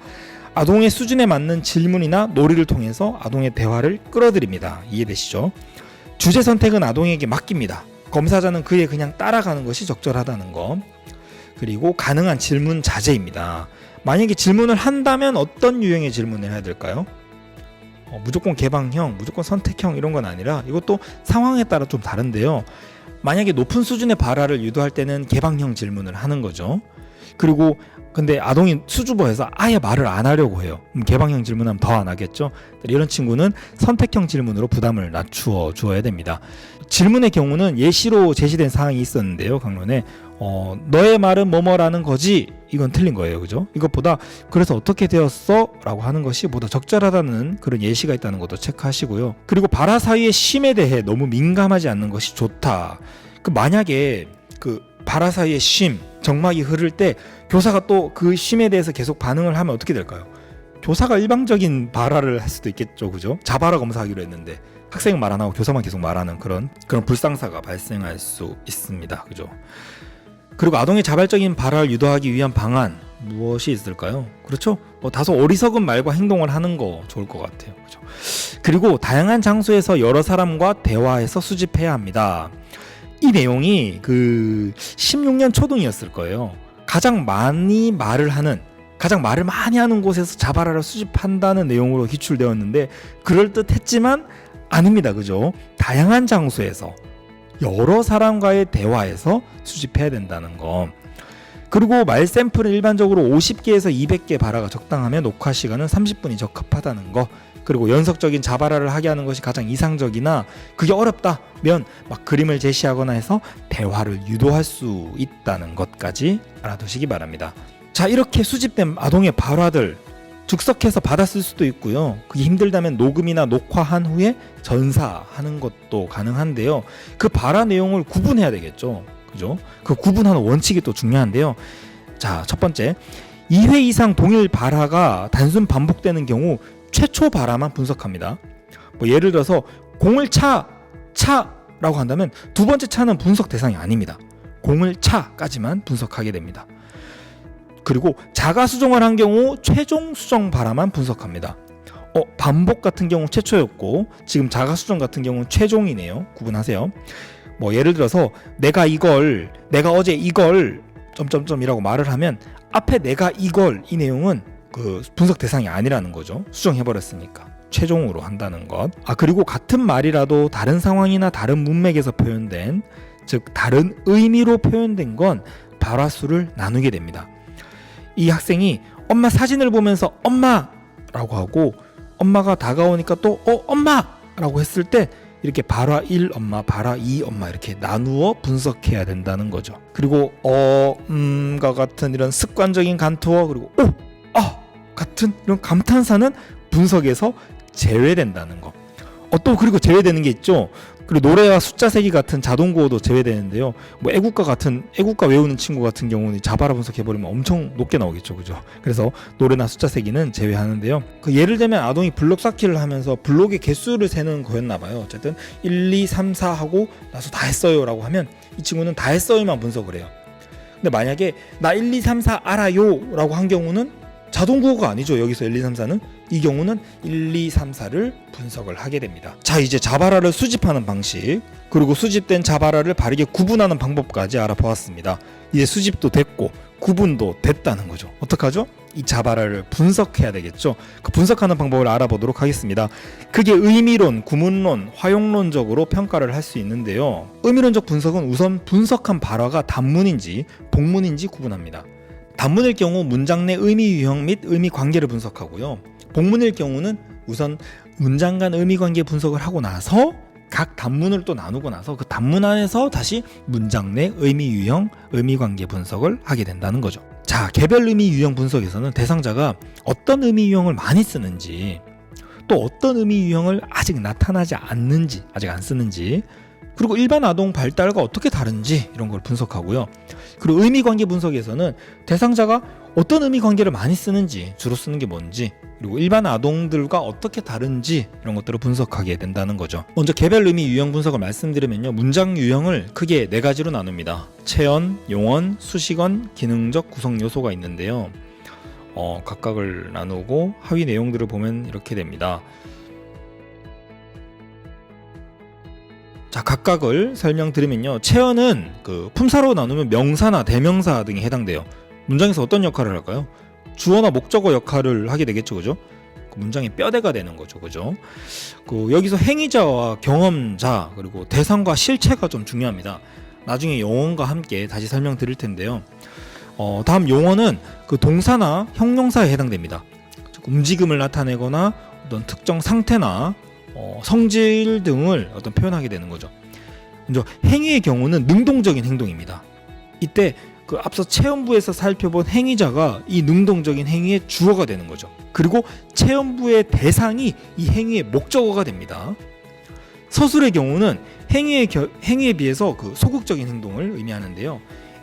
S1: 아동의 수준에 맞는 질문이나 놀이를 통해서 아동의 대화를 끌어들입니다. 이해되시죠? 주제 선택은 아동에게 맡깁니다. 검사자는 그에 그냥 따라가는 것이 적절하다는 거. 그리고 가능한 질문 자제입니다. 만약에 질문을 한다면 어떤 유형의 질문을 해야 될까요? 무조건 개방형, 무조건 선택형 이런 건 아니라 이것도 상황에 따라 좀 다른데요. 만약에 높은 수준의 발화를 유도할 때는 개방형 질문을 하는 거죠. 그리고 근데 아동이 수줍어해서 아예 말을 안 하려고 해요. 개방형 질문하면 더 안 하겠죠. 이런 친구는 선택형 질문으로 부담을 낮추어 주어야 됩니다. 질문의 경우는 예시로 제시된 사항이 있었는데요. 강론에 너의 말은 뭐뭐라는 거지, 이건 틀린 거예요. 그죠? 이것보다 그래서 어떻게 되었어? 라고 하는 것이 보다 적절하다는 그런 예시가 있다는 것도 체크하시고요. 그리고 발화 사이의 쉼에 대해 너무 민감하지 않는 것이 좋다. 만약에 발화 사이의 쉼, 정막이 흐를 때 교사가 또 그 쉼에 대해서 계속 반응을 하면 어떻게 될까요? 교사가 일방적인 발화를 할 수도 있겠죠. 그죠? 자발화 검사하기로 했는데 학생은 말 안 하고 교사만 계속 말하는 그런 불상사가 발생할 수 있습니다. 그죠? 그리고 아동의 자발적인 발화를 유도하기 위한 방안 무엇이 있을까요? 그렇죠? 다소 어리석은 말과 행동을 하는 거 좋을 것 같아요. 그죠? 그리고 다양한 장소에서 여러 사람과 대화해서 수집해야 합니다. 이 내용이 16년 초등이었을 거예요. 가장 많이 말을 많이 하는 곳에서 자발화를 수집한다는 내용으로 기출되었는데 그럴듯했지만 아닙니다. 그죠? 다양한 장소에서 여러 사람과의 대화에서 수집해야 된다는 거. 그리고 말 샘플은 일반적으로 50개에서 200개 발화가 적당하며 녹화 시간은 30분이 적합하다는 거. 그리고 연속적인 자발화를 하게 하는 것이 가장 이상적이나 그게 어렵다면 막 그림을 제시하거나 해서 대화를 유도할 수 있다는 것까지 알아두시기 바랍니다. 자, 이렇게 수집된 아동의 발화들 즉석해서 받았을 수도 있고요. 그게 힘들다면 녹음이나 녹화한 후에 전사하는 것도 가능한데요. 그 발화 내용을 구분해야 되겠죠. 그죠? 그 구분하는 원칙이 또 중요한데요. 자, 첫 번째, 2회 이상 동일 발화가 단순 반복되는 경우 최초 발화만 분석합니다. 예를 들어서 공을 차라고 한다면 두 번째 차는 분석 대상이 아닙니다. 공을 차까지만 분석하게 됩니다. 그리고 자가 수정을 한 경우 최종 수정 발화만 분석합니다. 반복 같은 경우 최초였고 지금 자가 수정 같은 경우는 최종이네요. 구분하세요. 예를 들어서 내가 어제 이걸 점점점이라고 말을 하면 앞에 내가 이걸 이 내용은 그 분석 대상이 아니라는 거죠. 수정해버렸으니까 최종으로 한다는 것. 그리고 같은 말이라도 다른 상황이나 다른 문맥에서 표현된, 즉 다른 의미로 표현된 건 발화수를 나누게 됩니다. 이 학생이 엄마 사진을 보면서 엄마라고 하고 엄마가 다가오니까 또 엄마라고 했을 때 이렇게 발화 1 엄마, 발화 2 엄마 이렇게 나누어 분석해야 된다는 거죠. 그리고 과 같은 이런 습관적인 간투어, 그리고 같은 이런 감탄사는 분석에서 제외된다는 거. 또 그리고 제외되는 게 있죠. 그리고 노래와 숫자 세기 같은 자동구어도 제외되는데요. 애국가 외우는 친구 같은 경우는 자발화 분석해버리면 엄청 높게 나오겠죠. 그죠? 그래서 노래나 숫자 세기는 제외하는데요. 예를 들면 아동이 블록 쌓기를 하면서 블록의 개수를 세는 거였나봐요. 어쨌든 1, 2, 3, 4 하고 나서 다 했어요 라고 하면 이 친구는 다 했어요만 분석을 해요. 근데 만약에 나 1, 2, 3, 4 알아요 라고 한 경우는 자동구어가 아니죠. 여기서 1, 2, 3, 4는 이 경우는 1, 2, 3, 4를 분석을 하게 됩니다. 자, 이제 자발화를 수집하는 방식, 그리고 수집된 자발화를 바르게 구분하는 방법까지 알아보았습니다. 이제 수집도 됐고 구분도 됐다는 거죠. 어떡하죠? 이 자발화를 분석해야 되겠죠. 그 분석하는 방법을 알아보도록 하겠습니다. 그게 의미론, 구문론, 화용론적으로 평가를 할 수 있는데요. 의미론적 분석은 우선 분석한 발화가 단문인지 복문인지 구분합니다. 단문일 경우 문장 내 의미 유형 및 의미 관계를 분석하고요. 복문일 경우는 우선 문장 간 의미 관계 분석을 하고 나서 각 단문을 또 나누고 나서 그 단문 안에서 다시 문장 내 의미 유형, 의미 관계 분석을 하게 된다는 거죠. 자, 개별 의미 유형 분석에서는 대상자가 어떤 의미 유형을 많이 쓰는지, 또 어떤 의미 유형을 아직 나타나지 않는지, 아직 안 쓰는지, 그리고 일반 아동 발달과 어떻게 다른지 이런 걸 분석하고요. 그리고 의미 관계 분석에서는 대상자가 어떤 의미 관계를 많이 쓰는지, 주로 쓰는 게 뭔지, 그리고 일반 아동들과 어떻게 다른지 이런 것들을 분석하게 된다는 거죠. 먼저 개별 의미 유형 분석을 말씀드리면요. 문장 유형을 크게 4가지로 나눕니다. 체언, 용언, 수식언, 기능적 구성 요소가 있는데요. 각각을 나누고 하위 내용들을 보면 이렇게 됩니다. 자, 각각을 설명드리면요. 체언은 품사로 나누면 명사나 대명사 등에 해당돼요. 문장에서 어떤 역할을 할까요? 주어나 목적어 역할을 하게 되겠죠. 그죠? 문장의 뼈대가 되는 거죠. 그죠? 여기서 행위자와 경험자, 그리고 대상과 실체가 좀 중요합니다. 나중에 용언과 함께 다시 설명드릴 텐데요. 다음 용언은 동사나 형용사에 해당됩니다. 즉, 움직임을 나타내거나 어떤 특정 상태나 성질 등을 표현하게 되는 거죠. 먼저 행위의 경우는 능동적인 행동입니다. 이때 앞서 체험부에서 살펴본 행위자가 이 능동적인 행위의 주어가 되는 거죠. 그리고 체험부의 대상이 이 행위의 목적어가 됩니다. 서술의 경우는 행위에 비해서 소극적인 행동을 의미하는데요.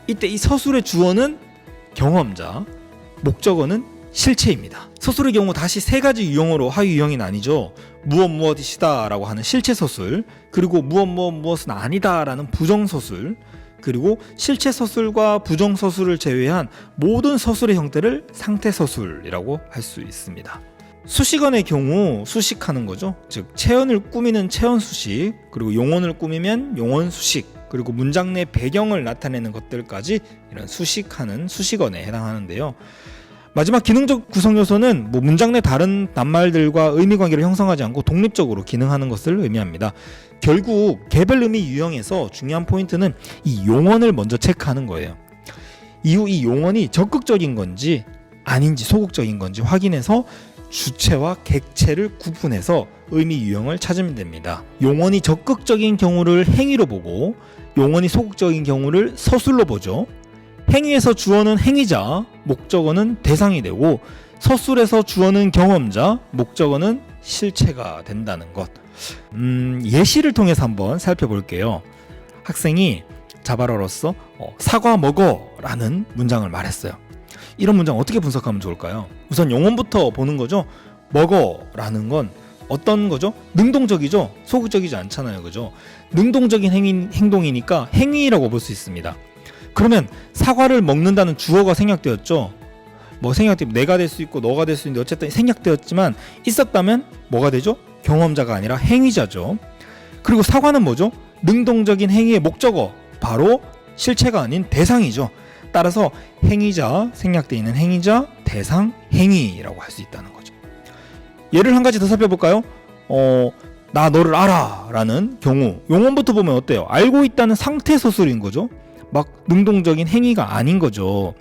S1: 이때 이 서술의 주어는 경험자, 목적어는 실체입니다. 서술의 경우 다시 세 가지 유형으로 하위 유형이 나뉘죠. 무엇이다 라고 하는 실체 서술, 그리고 무엇은 아니다 라는 부정 서술, 그리고 실체 서술과 부정 서술을 제외한 모든 서술의 형태를 상태 서술이라고 할 수 있습니다. 수식어의 경우 수식하는 거죠. 즉 체언을 꾸미는 체언 수식, 그리고 용언을 꾸미면 용언 수식, 그리고 문장 내 배경을 나타내는 것들까지 이런 수식하는 수식어에 해당하는데요. 마지막 기능적 구성 요소는 문장 내 다른 낱말들과 의미 관계를 형성하지 않고 독립적으로 기능하는 것을 의미합니다. 결국 개별 의미 유형에서 중요한 포인트는 이 용언을 먼저 체크하는 거예요. 이후 이 용언이 적극적인 건지 아닌지 소극적인 건지 확인해서 주체와 객체를 구분해서 의미 유형을 찾으면 됩니다. 용언이 적극적인 경우를 행위로 보고 용언이 소극적인 경우를 서술로 보죠. 행위에서 주어는 행위자, 목적어는 대상이 되고 서술에서 주어는 경험자, 목적어는 실체가 된다는 것. 예시를 통해서 한번 살펴볼게요. 학생이 자바라로서 사과 먹어 라는 문장을 말했어요. 이런 문장 어떻게 분석하면 좋을까요? 우선 용언부터 보는 거죠. 먹어 라는 건 어떤 거죠? 능동적이죠? 소극적이지 않잖아요. 그죠? 능동적인 행동이니까 행위라고 볼 수 있습니다. 그러면 사과를 먹는다는 주어가 생략되었죠. 생략되면 내가 될 수 있고 너가 될 수 있는데 어쨌든 생략되었지만 있었다면 뭐가 되죠? 경험자가 아니라 행위자죠. 그리고 사과는 뭐죠? 능동적인 행위의 목적어, 바로 실체가 아닌 대상이죠. 따라서 행위자, 생략되어 있는 행위자, 대상, 행위라고 할 수 있다는 거죠. 예를 한 가지 더 살펴볼까요? 나 너를 알아 라는 경우 용언부터 보면 어때요? 알고 있다는 상태 서술인 거죠. 막 능동적인 행위가 아닌 거죠.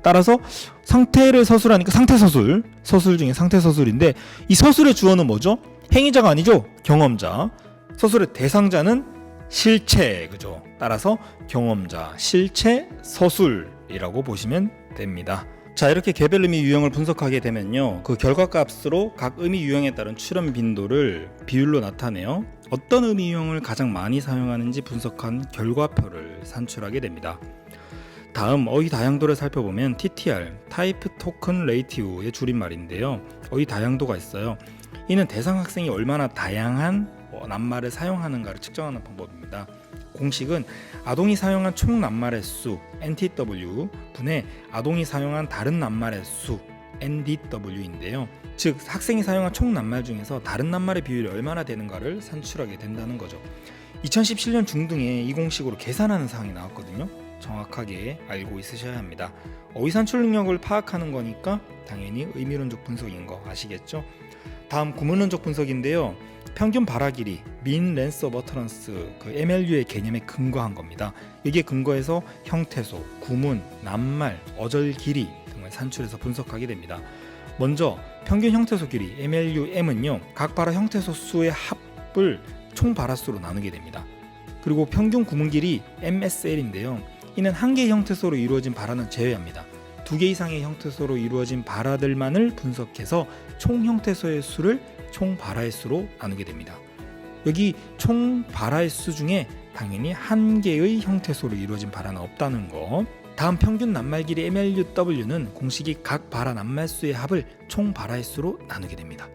S1: 따라서 상태를 서술하니까 상태 서술, 서술 중에 상태 서술인데 이 서술의 주어는 뭐죠? 행위자가 아니죠. 경험자. 서술의 대상자는 실체, 그죠? 따라서 경험자, 실체, 서술이라고 보시면 됩니다. 자, 이렇게 개별 의미 유형을 분석하게 되면요, 그 결과값으로 각 의미 유형에 따른 출현 빈도를 비율로 나타내요. 어떤 의미 유형을 가장 많이 사용하는지 분석한 결과표를 산출하게 됩니다. 다음 어휘 다양도를 살펴보면 TTR, 타이프 토큰 레이티오의 줄임말인데요. 어휘 다양도가 있어요. 이는 대상 학생이 얼마나 다양한 낱말을 사용하는가를 측정하는 방법입니다. 공식은 아동이 사용한 총 낱말의 수 NTW 분의 아동이 사용한 다른 낱말의 수 NDW인데요. 즉 학생이 사용한 총 낱말 중에서 다른 낱말의 비율이 얼마나 되는가를 산출하게 된다는 거죠. 2017년 중등에 이 공식으로 계산하는 사항이 나왔거든요. 정확하게 알고 있으셔야 합니다. 어휘 산출 능력을 파악하는 거니까 당연히 의미론적 분석인 거 아시겠죠? 다음 구문론적 분석인데요. 평균 발화 길이, mean length of utterance, 그 MLU의 개념에 근거한 겁니다. 여기에 근거해서 형태소, 구문, 낱말, 어절 길이 등을 산출해서 분석하게 됩니다. 먼저 평균 형태소 길이 MLUM은요, 각 발화 형태소 수의 합을 총 발화수로 나누게 됩니다. 그리고 평균 구문 길이 MSL인데요. 이는 한 개의 형태소로 이루어진 발화는 제외합니다. 두 개 이상의 형태소로 이루어진 발화들만을 분석해서 총 형태소의 수를 총 발화의 수로 나누게 됩니다. 여기 총 발화의 수 중에 당연히 한 개의 형태소로 이루어진 발화는 없다는 거. 다음 평균 낱말 길이 MLUW는 공식이 각 발화 낱말수의 합을 총 발화의 수로 나누게 됩니다.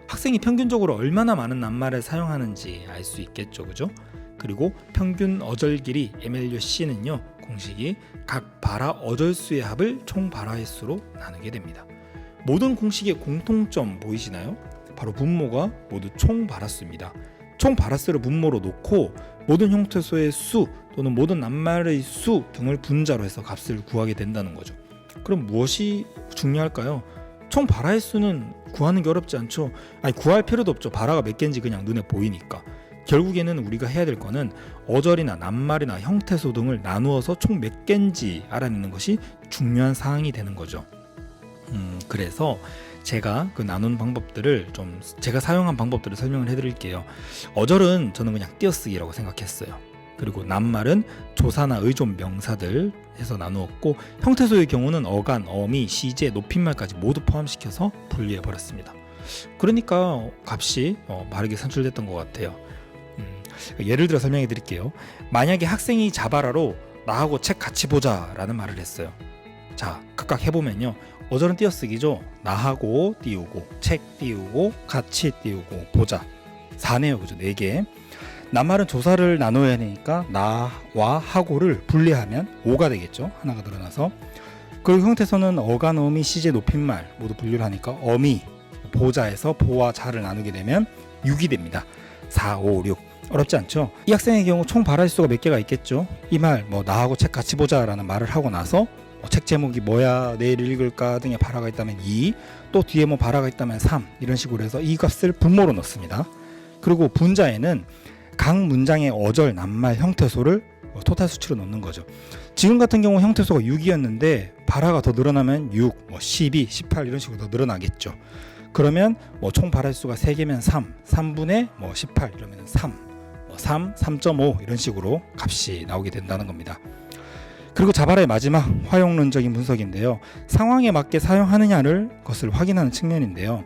S1: 학생이 평균적으로 얼마나 많은 낱말을 사용하는지 알 수 있겠죠, 그죠? 그리고 평균 어절 길이 MLUC는요, 공식이 각 발화 어절수의 합을 총 발화의 수로 나누게 됩니다. 모든 공식의 공통점 보이시나요? 바로 분모가 모두 총 발화수입니다. 총 발화수를 분모로 놓고 모든 형태소의 수 또는 모든 낱말의 수 등을 분자로 해서 값을 구하게 된다는 거죠. 그럼 무엇이 중요할까요? 총 발화의 수는 구하는 게 어렵지 않죠. 구할 필요도 없죠. 발화가 몇 개인지 그냥 눈에 보이니까. 결국에는 우리가 해야 될 거는 어절이나 낱말이나 형태소 등을 나누어서 총 몇 개인지 알아내는 것이 중요한 사항이 되는 거죠. 그래서 제가 그 나눈 방법들을 제가 사용한 방법들을 설명을 해드릴게요. 어절은 저는 그냥 띄어쓰기라고 생각했어요. 그리고 낱말은 조사나 의존 명사들 해서 나누었고, 형태소의 경우는 어간, 어미, 시제, 높임말까지 모두 포함시켜서 분리해 버렸습니다. 그러니까 값이 바르게 산출됐던 것 같아요. 예를 들어 설명해 드릴게요. 만약에 학생이 자바라로 나하고 책 같이 보자 라는 말을 했어요. 자, 각각 해보면요, 어절은 띄어쓰기죠. 나하고 띄우고, 책 띄우고, 같이 띄우고, 보자. 4네요, 그죠? 4개. 낱말은 조사를 나눠야 하니까 나와 하고를 분리하면 5가 되겠죠. 하나가 늘어나서. 그리고 형태에서는 어간, 어미, 시제, 높임말 모두 분류를 하니까 어미, 보자에서 보와 자를 나누게 되면 6이 됩니다. 4, 5, 6. 어렵지 않죠? 이 학생의 경우 총 발화 수가 몇 개가 있겠죠? 이 말, 나하고 책 같이 보자라는 말을 하고 나서 책 제목이 뭐야, 내일 읽을까 등의 발화가 있다면 2, 또 뒤에 발화가 있다면 3, 이런 식으로 해서 이 값을 분모로 넣습니다. 그리고 분자에는 각 문장의 어절, 낱말, 형태소를 토탈 수치로 넣는 거죠. 지금 같은 경우 형태소가 6이었는데 발화가 더 늘어나면 6, 12, 18 이런 식으로 더 늘어나겠죠. 그러면 총 발화 수가 3개면 3, 3분의 18 이러면 3, 3, 3.5 이런 식으로 값이 나오게 된다는 겁니다. 그리고 자발의 마지막 활용론적인 분석인데요. 상황에 맞게 사용하느냐를 것을 확인하는 측면인데요.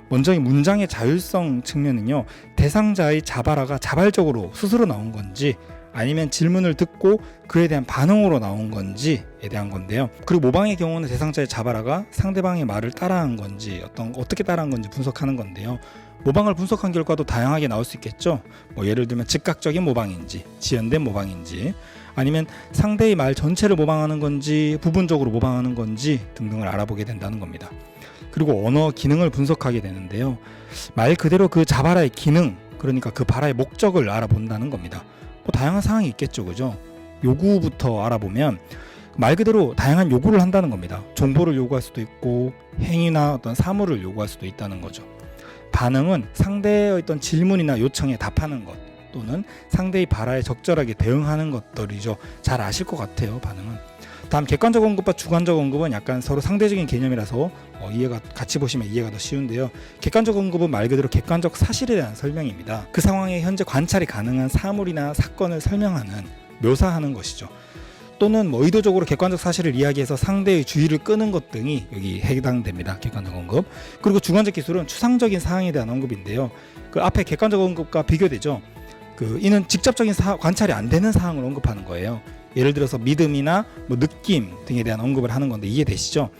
S1: 먼저 이 문장의 자율성 측면은요, 대상자의 자발화가 자발적으로 스스로 나온 건지 아니면 질문을 듣고 그에 대한 반응으로 나온 건지에 대한 건데요. 그리고 모방의 경우는 대상자의 자발화가 상대방의 말을 따라한 건지 어떻게 따라한 건지 분석하는 건데요. 모방을 분석한 결과도 다양하게 나올 수 있겠죠. 예를 들면 즉각적인 모방인지 지연된 모방인지 아니면 상대의 말 전체를 모방하는 건지 부분적으로 모방하는 건지 등등을 알아보게 된다는 겁니다. 그리고 언어 기능을 분석하게 되는데요. 말 그대로 그 자발화의 기능, 그러니까 그 발화의 목적을 알아본다는 겁니다. 다양한 상황이 있겠죠, 그죠? 요구부터 알아보면 말 그대로 다양한 요구를 한다는 겁니다. 정보를 요구할 수도 있고 행위나 어떤 사물을 요구할 수도 있다는 거죠. 반응은 상대의 어떤 질문이나 요청에 답하는 것 또는 상대의 발화에 적절하게 대응하는 것들이죠. 잘 아실 것 같아요, 반응은. 다음 객관적 언급과 주관적 언급은 약간 서로 상대적인 개념이라서 같이 보시면 이해가 더 쉬운데요. 객관적 언급은 말 그대로 객관적 사실에 대한 설명입니다. 그 상황에 현재 관찰이 가능한 사물이나 사건을 설명하는, 묘사하는 것이죠. 또는 의도적으로 객관적 사실을 이야기해서 상대의 주의를 끄는 것 등이 여기 해당됩니다. 객관적 언급. 그리고 주관적 기술은 추상적인 사항에 대한 언급인데요. 그 앞에 객관적 언급과 비교되죠. 이는 직접적인 관찰이 안 되는 사항을 언급하는 거예요. 예를 들어서 믿음이나 느낌 등에 대한 언급을 하는 건데 이해되시죠?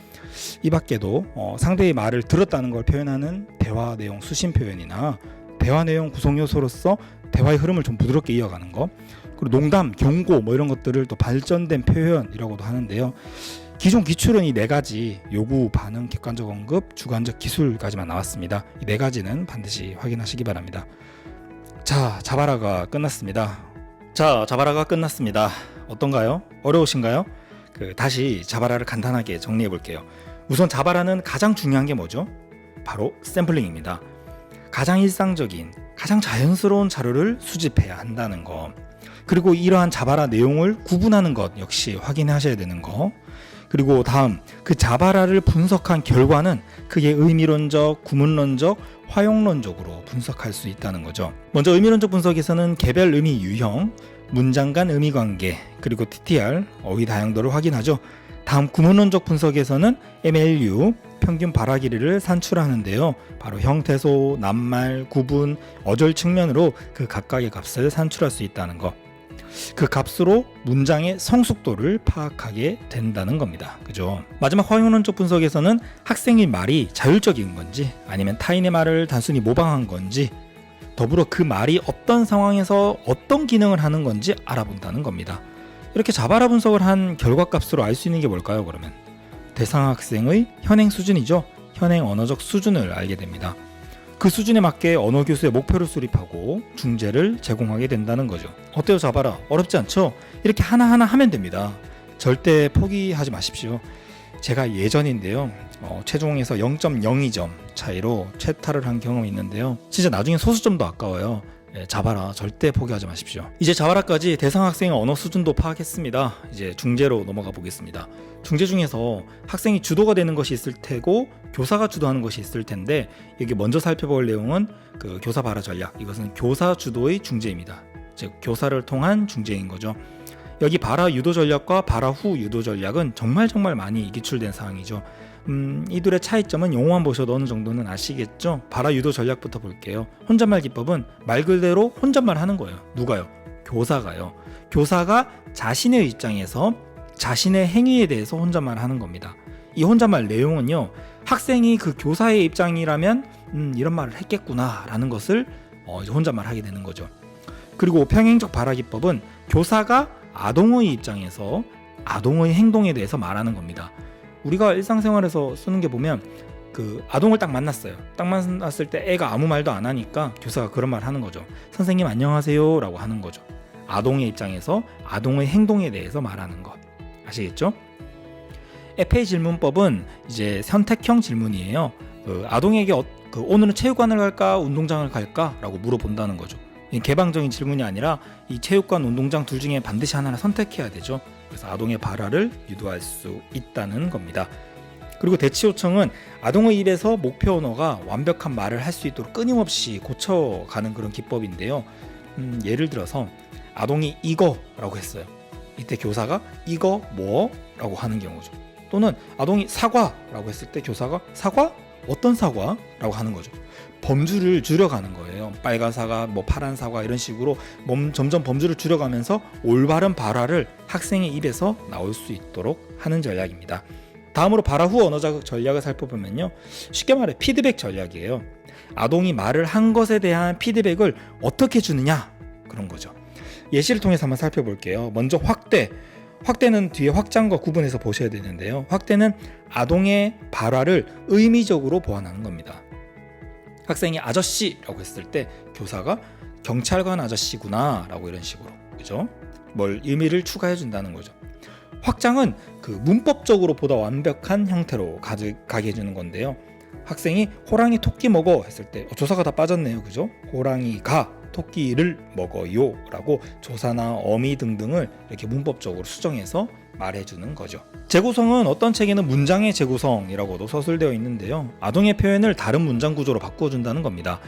S1: 이 밖에도 상대의 말을 들었다는 걸 표현하는 대화 내용 수신 표현이나 대화 내용 구성 요소로서 대화의 흐름을 좀 부드럽게 이어가는 것, 그리고 농담, 경고 이런 것들을 또 발전된 표현이라고도 하는데요. 기존 기출은 이 4가지 요구, 반응, 객관적 언급, 주관적 기술까지만 나왔습니다. 이 4가지는 반드시 확인하시기 바랍니다. 자, 자발화가 끝났습니다. 어떤가요? 어려우신가요? 다시 자발화를 간단하게 정리해 볼게요. 우선 자발화는 가장 중요한 게 뭐죠? 바로 샘플링입니다. 가장 일상적인, 가장 자연스러운 자료를 수집해야 한다는 거. 그리고 이러한 자발화 내용을 구분하는 것 역시 확인하셔야 되는 거. 그리고 다음 그 자발화를 분석한 결과는 그게 의미론적, 구문론적, 화용론적으로 분석할 수 있다는 거죠. 먼저 의미론적 분석에서는 개별 의미 유형, 문장 간 의미 관계, 그리고 TTR, 어휘 다양도를 확인하죠. 다음 구문론적 분석에서는 MLU, 평균 발화 길이를 산출하는데요. 바로 형태소, 낱말, 구분, 어절 측면으로 그 각각의 값을 산출할 수 있다는 것. 그 값으로 문장의 성숙도를 파악하게 된다는 겁니다. 그죠? 마지막 화용론적 분석에서는 학생의 말이 자율적인 건지 아니면 타인의 말을 단순히 모방한 건지, 더불어 그 말이 어떤 상황에서 어떤 기능을 하는 건지 알아본다는 겁니다. 이렇게 자발화 분석을 한 결과값으로 알 수 있는 게 뭘까요? 그러면 대상 학생의 현행 수준이죠. 현행 언어적 수준을 알게 됩니다. 그 수준에 맞게 언어 교수의 목표를 수립하고 중재를 제공하게 된다는 거죠. 어때요, 자발화? 어렵지 않죠? 이렇게 하나하나 하면 됩니다. 절대 포기하지 마십시오. 제가 예전인데요, 최종에서 0.02점 차이로 최타를 한 경험이 있는데요, 진짜 나중에 소수점도 아까워요. 자발화 절대 포기하지 마십시오. 이제 자발화까지 대상 학생의 언어 수준도 파악했습니다. 이제 중재로 넘어가 보겠습니다. 중재 중에서 학생이 주도가 되는 것이 있을 테고 교사가 주도하는 것이 있을 텐데, 여기 먼저 살펴볼 내용은 그 교사 발화 전략, 이것은 교사 주도의 중재입니다. 즉 교사를 통한 중재인 거죠. 여기 발화 유도 전략과 발화 후 유도 전략은 정말 많이 기출된 사항이죠. 이 둘의 차이점은 용어만 보셔도 어느 정도는 아시겠죠? 발화 유도 전략부터 볼게요. 혼잣말 기법은 말 그대로 혼잣말 하는 거예요. 누가요? 교사가요. 교사가 자신의 입장에서 자신의 행위에 대해서 혼잣말 하는 겁니다. 이 혼잣말 내용은요, 학생이 그 교사의 입장이라면 이런 말을 했겠구나 라는 것을 이제 혼잣말 하게 되는 거죠. 그리고 평행적 발화기법은 교사가 아동의 입장에서 아동의 행동에 대해서 말하는 겁니다. 우리가 일상생활에서 쓰는 게 보면 그 아동을 딱 만났어요. 딱 만났을 때 애가 아무 말도 안 하니까 교사가 그런 말 하는 거죠. 선생님 안녕하세요 라고 하는 거죠. 아동의 입장에서 아동의 행동에 대해서 말하는 것. 아시겠죠? 에페이 질문법은 이제 선택형 질문이에요. 그 아동에게 오늘은 체육관을 갈까 운동장을 갈까 라고 물어본다는 거죠. 개방적인 질문이 아니라 이 체육관 운동장 둘 중에 반드시 하나를 선택해야 되죠. 그래서 아동의 발화를 유도할 수 있다는 겁니다. 그리고 대치 요청은 아동의 입에서 목표 언어가 완벽한 말을 할 수 있도록 끊임없이 고쳐가는 그런 기법인데요. 예를 들어서 아동이 이거라고 했어요. 이때 교사가 이거 뭐? 라고 하는 경우죠. 또는 아동이 사과라고 했을 때 교사가 사과? 어떤 사과? 라고 하는 거죠. 범주를 줄여가는 거예요. 빨간 사과, 뭐 파란 사과 이런 식으로 점점 범주를 줄여가면서 올바른 발화를 학생의 입에서 나올 수 있도록 하는 전략입니다. 다음으로 발화 후 언어자극 전략을 살펴보면요. 쉽게 말해 피드백 전략이에요. 아동이 말을 한 것에 대한 피드백을 어떻게 주느냐 그런 거죠. 예시를 통해서 한번 살펴볼게요. 먼저 확대는 뒤에 확장과 구분해서 보셔야 되는데요. 확대는 아동의 발화를 의미적으로 보완하는 겁니다. 학생이 아저씨라고 했을 때 교사가 경찰관 아저씨구나 라고 이런 식으로, 그죠? 뭘 의미를 추가해 준다는 거죠. 확장은 그 문법적으로 보다 완벽한 형태로 가게 해주는 건데요. 학생이 호랑이 토끼 먹어 했을 때 조사가 다 빠졌네요, 그죠? 호랑이가 토끼를 먹어요 라고 조사나 어미 등등을 이렇게 문법적으로 수정해서 말해주는 거죠. 재구성은 어떤 책에는 문장의 재구성이라고도 서술되어 있는데요. 아동의 표현을 다른 문장 구조로 바꿔준다는 겁니다.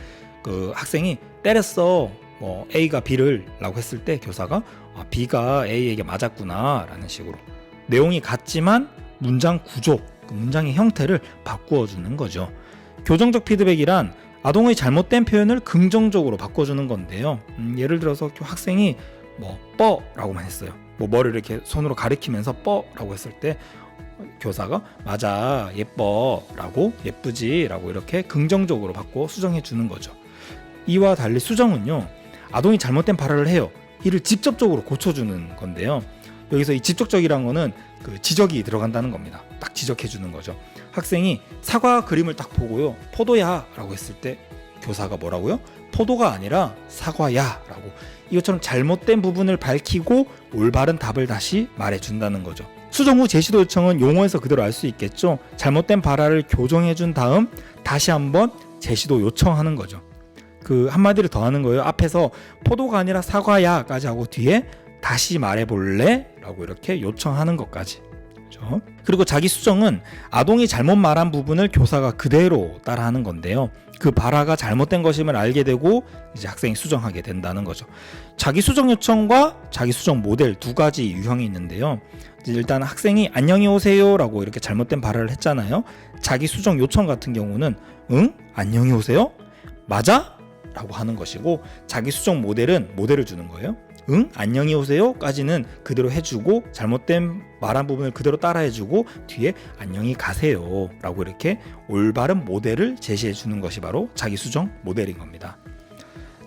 S1: 그 학생이 때렸어 뭐 A가 B를 라고 했을 때 교사가 B가 A에게 맞았구나 라는 식으로 내용이 같지만 문장 구조, 그 문장의 형태를 바꾸어 주는 거죠. 교정적 피드백이란 아동의 잘못된 표현을 긍정적으로 바꿔주는 건데요. 예를 들어서 학생이 뭐 뻐라고만 했어요. 뭐 뭐를 이렇게 손으로 가리키면서 뻐라고 했을 때 교사가 맞아 예뻐라고 예쁘지라고 이렇게 긍정적으로 바꿔 수정해 주는 거죠. 이와 달리 수정은요, 아동이 잘못된 발화를 해요. 이를 직접적으로 고쳐주는 건데요. 여기서 이 직접적이라는 거는 그 지적이 들어간다는 겁니다. 딱 지적해 주는 거죠. 학생이 사과 그림을 딱 보고요, 포도야 라고 했을 때 교사가 뭐라고요? 포도가 아니라 사과야 라고 이것처럼 잘못된 부분을 밝히고 올바른 답을 다시 말해 준다는 거죠. 수정 후 제시도 요청은 용어에서 그대로 알 수 있겠죠. 잘못된 발화를 교정해 준 다음 다시 한번 제시도 요청하는 거죠. 그 한마디를 더 하는 거예요. 앞에서 포도가 아니라 사과야 까지 하고 뒤에 다시 말해볼래? 라고 이렇게 요청하는 것까지. 그렇죠? 그리고 자기 수정은 아동이 잘못 말한 부분을 교사가 그대로 따라하는 건데요. 그 발화가 잘못된 것임을 알게 되고 이제 학생이 수정하게 된다는 거죠. 자기 수정 요청과 자기 수정 모델 두 가지 유형이 있는데요. 일단 학생이 안녕히 오세요 라고 이렇게 잘못된 발화를 했잖아요. 자기 수정 요청 같은 경우는 응? 안녕히 오세요? 맞아? 라고 하는 것이고, 자기 수정 모델은 모델을 주는 거예요. 응? 안녕히 오세요? 까지는 그대로 해주고 잘못된 말한 부분을 그대로 따라해주고 뒤에 안녕히 가세요 라고 이렇게 올바른 모델을 제시해 주는 것이 바로 자기 수정 모델인 겁니다.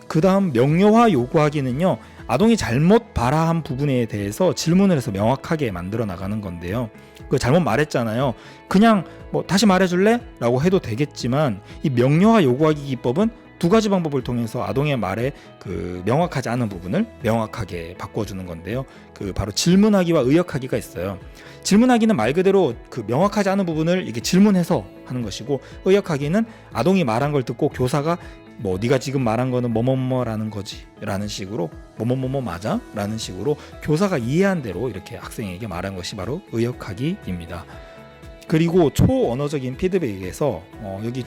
S1: 그 다음 명료화 요구하기는요, 아동이 잘못 발화한 부분에 대해서 질문을 해서 명확하게 만들어 나가는 건데요. 그 잘못 말했잖아요. 그냥 뭐 다시 말해줄래? 라고 해도 되겠지만 이 명료화 요구하기 기법은 두 가지 방법을 통해서 아동의 말에 그 명확하지 않은 부분을 명확하게 바꿔주는 건데요. 그 바로 질문하기와 의역하기가 있어요. 질문하기는 말 그대로 그 명확하지 않은 부분을 이렇게 질문해서 하는 것이고, 의역하기는 아동이 말한 걸 듣고 교사가 뭐 네가 지금 말한 거는 뭐뭐뭐라는 거지 라는 식으로 뭐뭐뭐뭐 맞아? 라는 식으로 교사가 이해한 대로 이렇게 학생에게 말한 것이 바로 의역하기입니다. 그리고 초언어적인 피드백에서 여기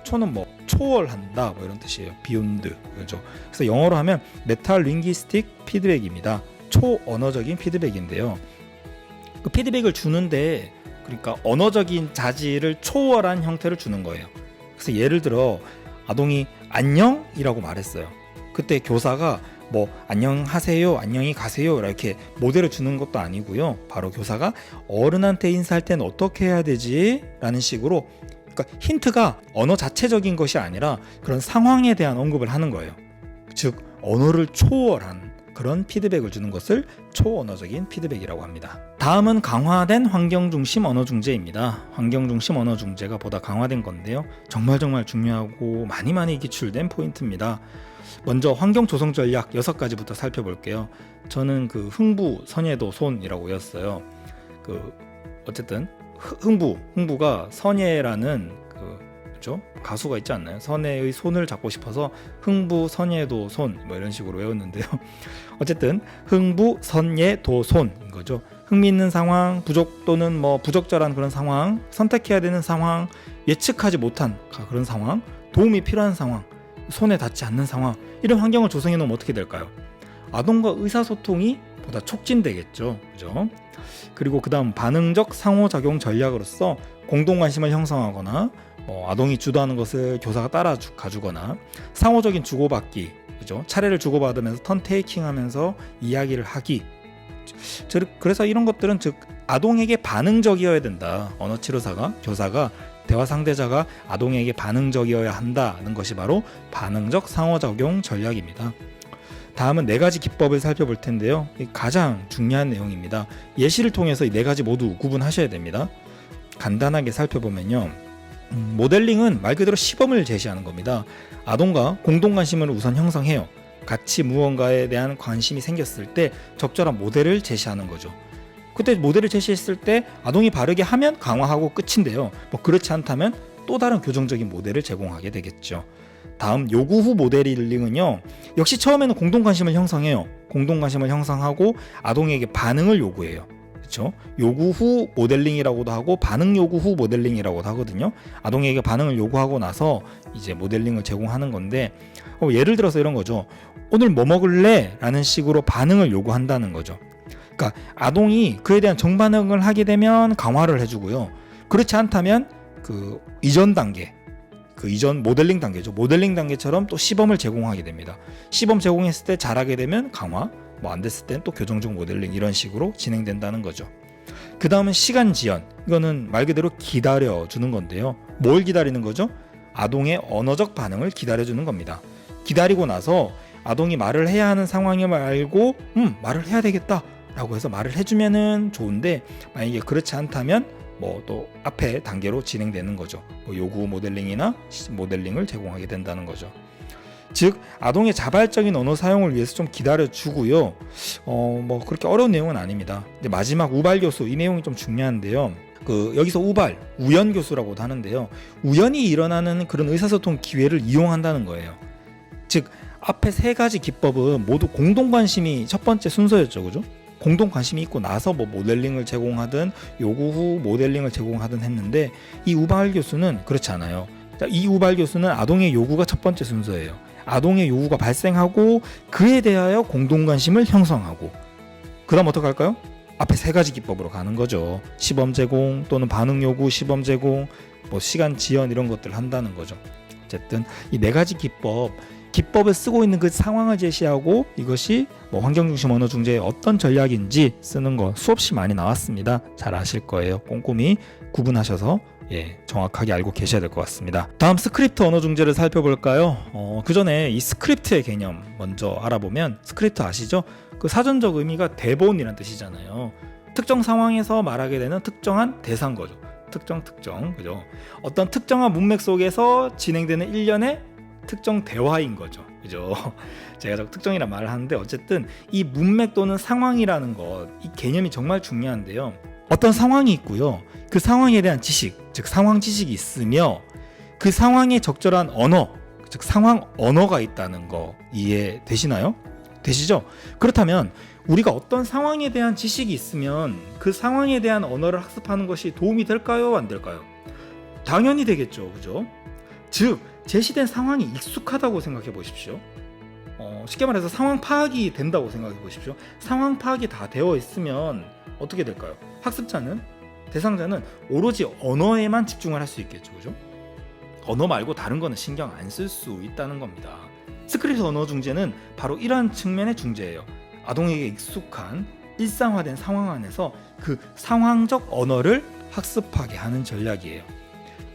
S1: 초는 뭐 초월한다 뭐 이런 뜻이에요. beyond, 그렇죠. 그래서 영어로 하면 메타링귀스틱 피드백입니다. 초언어적인 피드백인데요. 그 피드백을 주는데 그러니까 언어적인 자질을 초월한 형태를 주는 거예요. 그래서 예를 들어 아동이 안녕이라고 말했어요. 그때 교사가 뭐 안녕하세요, 안녕히 가세요 이렇게 모델을 주는 것도 아니고요. 바로 교사가 어른한테 인사할 때는 어떻게 해야 되지? 라는 식으로, 그러니까 힌트가 언어 자체적인 것이 아니라 그런 상황에 대한 언급을 하는 거예요. 즉 언어를 초월한 그런 피드백을 주는 것을 초언어적인 피드백이라고 합니다. 다음은 강화된 환경중심 언어중재입니다. 환경중심 언어중재가 보다 강화된 건데요. 정말 중요하고 많이 기출된 포인트입니다. 먼저 환경조성 전략 6가지부터 살펴볼게요. 저는 그 흥부, 선예도, 손이라고 외웠어요. 어쨌든 흥부가 선예라는 그렇죠? 가수가 있지 않나요? 선예의 손을 잡고 싶어서 흥부, 선예도, 손 뭐 이런 식으로 외웠는데요. 어쨌든 흥부, 선예도, 손인 거죠. 흥미있는 상황, 부족 또는 뭐 부적절한 그런 상황, 선택해야 되는 상황, 예측하지 못한 그런 상황, 도움이 필요한 상황, 손에 닿지 않는 상황, 이런 환경을 조성해 놓으면 어떻게 될까요? 아동과 의사소통이 보다 촉진되겠죠. 그죠? 그리고 그 다음 반응적 상호작용 전략으로서 공동관심을 형성하거나 아동이 주도하는 것을 교사가 따라 가주거나 상호적인 주고받기, 그죠? 차례를 주고받으면서 턴 테이킹하면서 이야기를 하기. 그래서 이런 것들은 즉 아동에게 반응적이어야 된다. 언어치료사가, 교사가, 대화 상대자가 아동에게 반응적이어야 한다는 것이 바로 반응적 상호작용 전략입니다. 다음은 4가지 기법을 살펴볼 텐데요. 가장 중요한 내용입니다. 예시를 통해서 이 4가지 모두 구분하셔야 됩니다. 간단하게 살펴보면요. 모델링은 말 그대로 시범을 제시하는 겁니다. 아동과 공동관심을 우선 형성해요. 같이 무언가에 대한 관심이 생겼을 때 적절한 모델을 제시하는 거죠. 그때 모델을 제시했을 때 아동이 바르게 하면 강화하고 끝인데요. 그렇지 않다면 또 다른 교정적인 모델을 제공하게 되겠죠. 다음 요구 후 모델링은요. 역시 처음에는 공동관심을 형성해요. 공동관심을 형성하고 아동에게 반응을 요구해요. 그렇죠? 요구 후 모델링이라고도 하고 반응 요구 후 모델링이라고도 하거든요. 아동에게 반응을 요구하고 나서 이제 모델링을 제공하는 건데 예를 들어서 이런 거죠. 오늘 뭐 먹을래? 라는 식으로 반응을 요구한다는 거죠. 그러니까 아동이 그에 대한 정반응을 하게 되면 강화를 해주고요. 그렇지 않다면 그 이전 단계, 그 이전 모델링 단계죠. 모델링 단계처럼 또 시범을 제공하게 됩니다. 시범 제공했을 때 잘하게 되면 강화, 안 됐을 땐 또 교정적 모델링, 이런 식으로 진행된다는 거죠. 그 다음은 시간 지연. 이거는 말 그대로 기다려주는 건데요. 뭘 기다리는 거죠? 아동의 언어적 반응을 기다려주는 겁니다. 기다리고 나서 아동이 말을 해야 하는 상황임을 알고 말을 해야 되겠다 라고 해서 말을 해주면은 좋은데, 만약에 그렇지 않다면 또 앞에 단계로 진행되는 거죠. 요구 모델링이나 모델링을 제공하게 된다는 거죠. 즉 아동의 자발적인 언어 사용을 위해서 좀 기다려주고요. 그렇게 어려운 내용은 아닙니다. 근데 마지막 우발 교수, 이 내용이 좀 중요한데요. 여기서 우발, 우연 교수라고도 하는데요. 우연히 일어나는 그런 의사소통 기회를 이용한다는 거예요. 즉 앞에 3가지 기법은 모두 공동관심이 첫 번째 순서였죠. 그죠? 공동관심이 있고 나서 모델링을 제공하든 요구 후 모델링을 제공하든 했는데, 이 우발 교수는 그렇지 않아요. 이 우발 교수는 아동의 요구가 첫 번째 순서예요. 아동의 요구가 발생하고 그에 대하여 공동관심을 형성하고, 그 다음 어떻게 할까요? 앞에 3가지 기법으로 가는 거죠. 시범 제공 또는 반응 요구, 시범 제공, 시간 지연, 이런 것들을 한다는 거죠. 어쨌든 이 4가지 기법을 쓰고 있는 그 상황을 제시하고 이것이 환경중심 언어중재의 어떤 전략인지 쓰는 거 수없이 많이 나왔습니다. 잘 아실 거예요. 꼼꼼히 구분하셔서 정확하게 알고 계셔야 될 것 같습니다. 다음 스크립트 언어중재를 살펴볼까요? 그 전에 이 스크립트의 개념 먼저 알아보면, 스크립트 아시죠? 그 사전적 의미가 대본이라는 뜻이잖아요. 특정 상황에서 말하게 되는 특정한 대상 거죠. 특정, 그죠? 어떤 특정한 문맥 속에서 진행되는 일련의 특정 대화인 거죠. 그죠? 제가 자꾸 특정이란 말을 하는데, 어쨌든 이 문맥 또는 상황이라는 것, 이 개념이 정말 중요한데요. 어떤 상황이 있고요. 그 상황에 대한 지식, 즉 상황 지식이 있으며 그 상황에 적절한 언어, 즉 상황 언어가 있다는 거 이해되시나요? 되시죠? 그렇다면 우리가 어떤 상황에 대한 지식이 있으면 그 상황에 대한 언어를 학습하는 것이 도움이 될까요? 안 될까요? 당연히 되겠죠. 그죠? 즉 제시된 상황이 익숙하다고 생각해 보십시오. 쉽게 말해서 상황 파악이 된다고 생각해 보십시오. 상황 파악이 다 되어 있으면 어떻게 될까요? 학습자는, 대상자는 오로지 언어에만 집중을 할 수 있겠죠. 그죠? 언어 말고 다른 거는 신경 안 쓸 수 있다는 겁니다. 스크립트 언어 중재는 바로 이러한 측면의 중재예요. 아동에게 익숙한 일상화된 상황 안에서 그 상황적 언어를 학습하게 하는 전략이에요.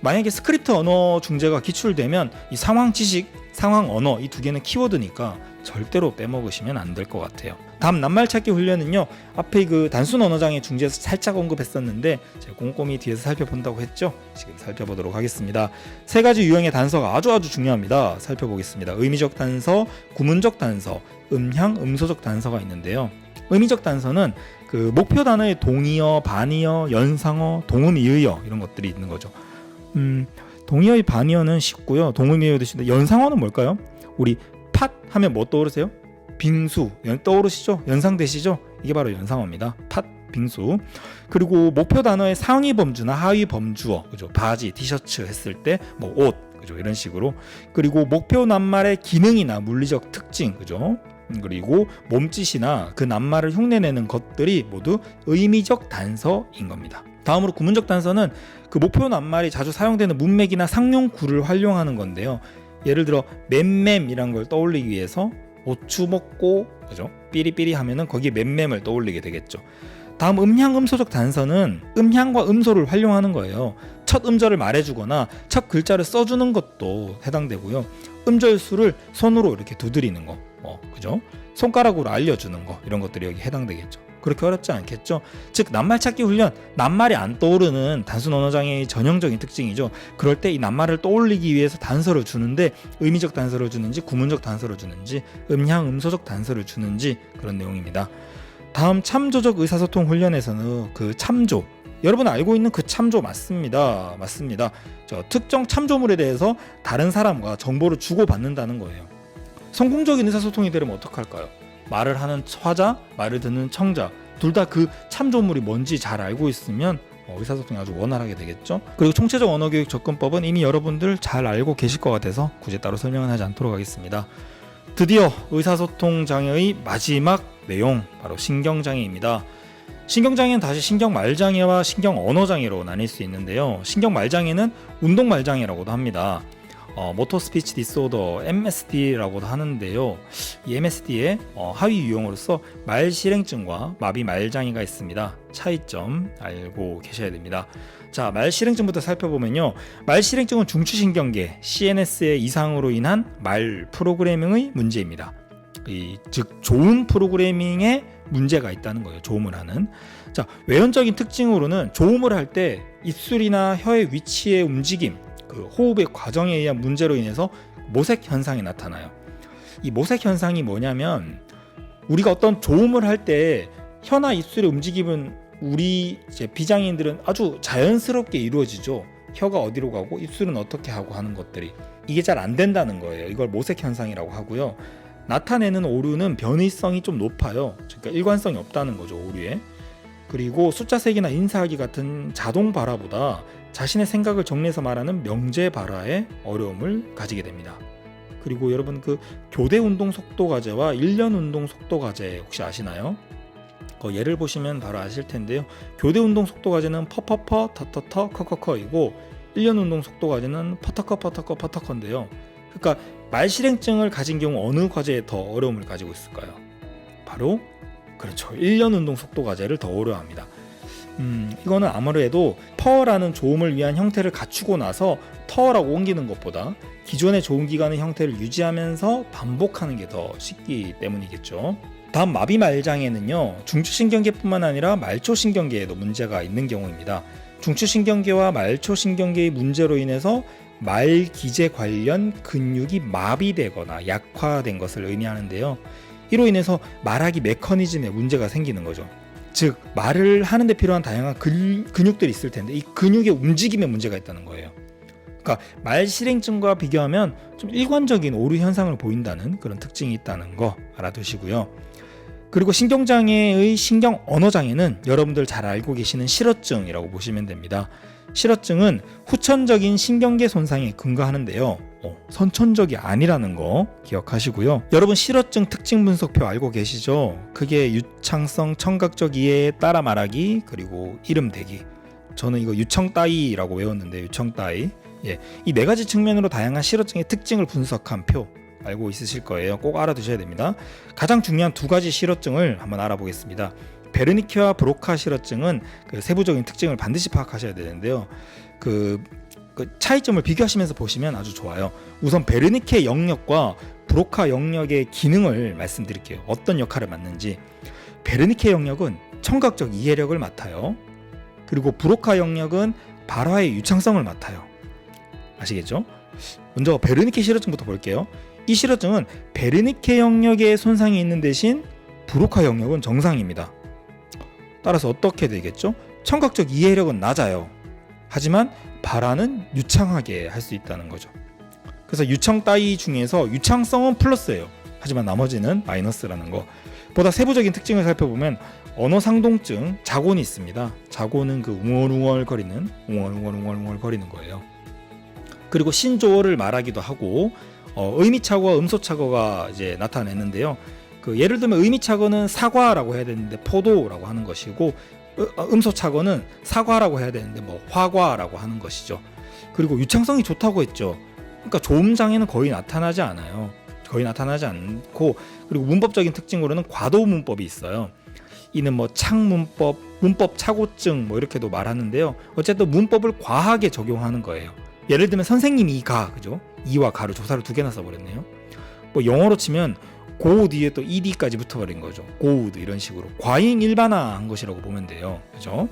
S1: 만약에 스크립트 언어 중재가 기출되면 이 상황 지식, 상황 언어 이 두 개는 키워드니까 절대로 빼먹으시면 안 될 것 같아요. 다음 낱말 찾기 훈련은요, 앞에 그 단순 언어장애 중재에서 살짝 언급했었는데 제가 꼼꼼히 뒤에서 살펴본다고 했죠. 지금 살펴보도록 하겠습니다. 세 가지 유형의 단서가 아주 중요합니다. 살펴보겠습니다. 의미적 단서, 구문적 단서, 음향, 음소적 단서가 있는데요. 의미적 단서는 그 목표 단어의 동의어, 반의어, 연상어, 동음이의어 이런 것들이 있는 거죠. 동의어의 반의어는 쉽고요. 동음이의어도 쉽는데 연상어는 뭘까요? 우리 팥 하면 뭐 떠오르세요? 빙수 떠오르시죠? 연상되시죠? 이게 바로 연상어입니다. 팥, 빙수. 그리고 목표 단어의 상위 범주나 하위 범주어, 그죠? 바지, 티셔츠 했을 때 뭐 옷, 그죠? 이런 식으로. 그리고 목표 낱말의 기능이나 물리적 특징, 그죠? 그리고 몸짓이나 그 낱말을 흉내내는 것들이 모두 의미적 단서인 겁니다. 다음으로 구문적 단서는 그 목표 낱말이 자주 사용되는 문맥이나 상용구를 활용하는 건데요. 예를 들어 맴맴이란 걸 떠올리기 위해서 오추 먹고, 그죠? 삐리삐리 하면은 거기에 맴맴을 떠올리게 되겠죠. 다음 음향 음소적 단서는 음향과 음소를 활용하는 거예요. 첫 음절을 말해주거나 첫 글자를 써주는 것도 해당되고요. 음절 수를 손으로 이렇게 두드리는 거, 그죠? 손가락으로 알려주는 거, 이런 것들이 여기 해당되겠죠. 그렇게 어렵지 않겠죠? 즉 낱말 찾기 훈련, 낱말이 안 떠오르는 단순 언어장애의 전형적인 특징이죠. 그럴 때 이 낱말을 떠올리기 위해서 단서를 주는데 의미적 단서를 주는지 구문적 단서를 주는지 음향 음소적 단서를 주는지 그런 내용입니다. 다음 참조적 의사소통 훈련에서는 그 참조, 여러분 알고 있는 그 참조 맞습니다. 저 특정 참조물에 대해서 다른 사람과 정보를 주고받는다는 거예요. 성공적인 의사소통이 되려면 어떡할까요? 말을 하는 화자, 말을 듣는 청자 둘 다 그 참조물이 뭔지 잘 알고 있으면 의사소통이 아주 원활하게 되겠죠. 그리고 총체적 언어교육 접근법은 이미 여러분들 잘 알고 계실 것 같아서 굳이 따로 설명은 하지 않도록 하겠습니다. 드디어 의사소통 장애의 마지막 내용, 바로 신경장애입니다. 신경장애는 다시 신경말장애와 신경언어장애로 나뉠 수 있는데요. 신경말장애는 운동말장애라고도 합니다. 모터 스피치 디스오더 MSD라고도 하는데요. 이 MSD의 하위 유형으로서 말실행증과 마비 말장애가 있습니다. 차이점 알고 계셔야 됩니다. 자, 말실행증부터 살펴보면요. 말실행증은 중추신경계 CNS의 이상으로 인한 말 프로그래밍의 문제입니다. 즉 좋은 프로그래밍에 문제가 있다는 거예요. 조음을 하는. 자, 외연적인 특징으로는 조음을 할 때 입술이나 혀의 위치의 움직임, 그 호흡의 과정에 의한 문제로 인해서 모색 현상이 나타나요. 이 모색 현상이 뭐냐면 우리가 어떤 조음을 할 때 혀나 입술의 움직임은 우리 이제 비장애인들은 아주 자연스럽게 이루어지죠. 혀가 어디로 가고 입술은 어떻게 하고 하는 것들이 이게 잘 안 된다는 거예요. 이걸 모색 현상이라고 하고요. 나타내는 오류는 변이성이 좀 높아요. 그러니까 일관성이 없다는 거죠, 오류에. 그리고 숫자 세기나 인사하기 같은 자동 발화보다 자신의 생각을 정리해서 말하는 명제 발화에 어려움을 가지게 됩니다. 그리고 여러분 그 교대 운동 속도 과제와 1년 운동 속도 과제 혹시 아시나요? 그 예를 보시면 바로 아실 텐데요. 교대 운동 속도 과제는 퍼퍼퍼 터터터 커커커이고 1년 운동 속도 과제는 퍼터커 퍼터커 퍼터커인데요. 그러니까 말실행증을 가진 경우 어느 과제에 더 어려움을 가지고 있을까요? 바로 그렇죠. 1년 운동 속도 과제를 더 어려워합니다. 이거는 아무래도 퍼라는 조음을 위한 형태를 갖추고 나서 터라고 옮기는 것보다 기존의 조음 기관의 형태를 유지하면서 반복하는 게 더 쉽기 때문이겠죠. 다음 마비 말장애는요. 중추신경계뿐만 아니라 말초신경계에도 문제가 있는 경우입니다. 중추신경계와 말초신경계의 문제로 인해서 말 기제 관련 근육이 마비되거나 약화된 것을 의미하는데요. 이로 인해서 말하기 메커니즘에 문제가 생기는 거죠. 즉 말을 하는데 필요한 다양한 근육들이 있을 텐데 이 근육의 움직임에 문제가 있다는 거예요. 그러니까 말실행증과 비교하면 좀 일관적인 오류 현상을 보인다는 그런 특징이 있다는 거 알아두시고요. 그리고 신경장애의 신경언어장애는 여러분들 잘 알고 계시는 실어증이라고 보시면 됩니다. 실어증은 후천적인 신경계 손상에 근거하는데요. 선천적이 아니라는 거 기억하시고요. 여러분 실어증 특징 분석표 알고 계시죠? 그게 유창성 청각적 이해에 따라 말하기 그리고 이름 대기. 저는 이거 유청따이라고 외웠는데 유청따이. 이 네 가지 측면으로 다양한 실어증의 특징을 분석한 표. 알고 있으실 거예요. 꼭 알아두셔야 됩니다. 가장 중요한 두 가지 실어증을 한번 알아보겠습니다. 베르니케와 브로카 실어증은 그 세부적인 특징을 반드시 파악하셔야 되는데요. 그 차이점을 비교하시면서 보시면 아주 좋아요. 우선 베르니케 영역과 브로카 영역의 기능을 말씀드릴게요. 어떤 역할을 맡는지. 베르니케 영역은 청각적 이해력을 맡아요. 그리고 브로카 영역은 발화의 유창성을 맡아요. 아시겠죠? 먼저 베르니케 실어증부터 볼게요. 이 실어증은 베르니케 영역에 손상이 있는 대신 브로카 영역은 정상입니다. 따라서 어떻게 되겠죠? 청각적 이해력은 낮아요. 하지만 발화는 유창하게 할 수 있다는 거죠. 그래서 유청 따위 중에서 유창성은 플러스예요. 하지만 나머지는 마이너스라는 거. 보다 세부적인 특징을 살펴보면 언어상동증 자곤이 있습니다. 자곤은 그 웅얼웅얼거리는 웅얼웅얼거리는 거예요. 그리고 신조어를 말하기도 하고 의미착오와 음소착오가 이제 나타내는데요. 그 예를 들면 의미착오는 사과라고 해야 되는데 포도라고 하는 것이고 음소착오는 사과라고 해야 되는데 뭐 화과라고 하는 것이죠. 그리고 유창성이 좋다고 했죠. 그러니까 조음장애는 거의 나타나지 않아요. 거의 나타나지 않고, 그리고 문법적인 특징으로는 과도 문법이 있어요. 이는 뭐 창문법, 문법 착오증 뭐 이렇게도 말하는데요. 어쨌든 문법을 과하게 적용하는 거예요. 예를 들면 선생님이 가, 그죠? 이와 가를 조사를 두 개나 써버렸네요. 뭐 영어로 치면 고 뒤에 또 ed까지 붙어버린 거죠. 고우드 이런 식으로 과잉 일반화한 것이라고 보면 돼요. 그죠?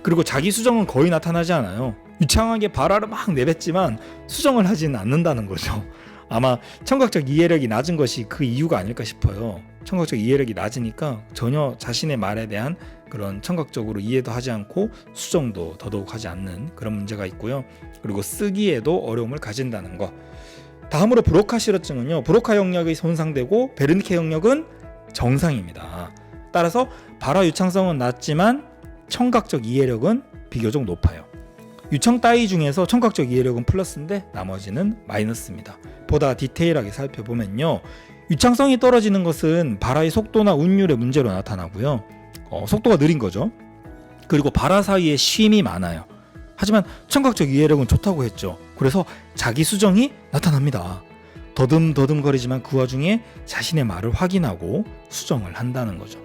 S1: 그리고 자기 수정은 거의 나타나지 않아요. 유창하게 발화를 막 내뱉지만 수정을 하지는 않는다는 거죠. 아마 청각적 이해력이 낮은 것이 그 이유가 아닐까 싶어요. 청각적 이해력이 낮으니까 전혀 자신의 말에 대한 그런 청각적으로 이해도 하지 않고 수정도 더더욱 하지 않는 그런 문제가 있고요. 그리고 쓰기에도 어려움을 가진다는 거. 다음으로 브로카 실어증은요. 브로카 영역이 손상되고 베르니케 영역은 정상입니다. 따라서 발화 유창성은 낮지만 청각적 이해력은 비교적 높아요. 유청 따위 중에서 청각적 이해력은 플러스인데 나머지는 마이너스입니다. 보다 디테일하게 살펴보면요. 유창성이 떨어지는 것은 발화의 속도나 운율의 문제로 나타나고요. 속도가 느린 거죠. 그리고 발화 사이에 쉼이 많아요. 하지만 청각적 이해력은 좋다고 했죠. 그래서 자기 수정이 나타납니다. 더듬더듬거리지만 그 와중에 자신의 말을 확인하고 수정을 한다는 거죠.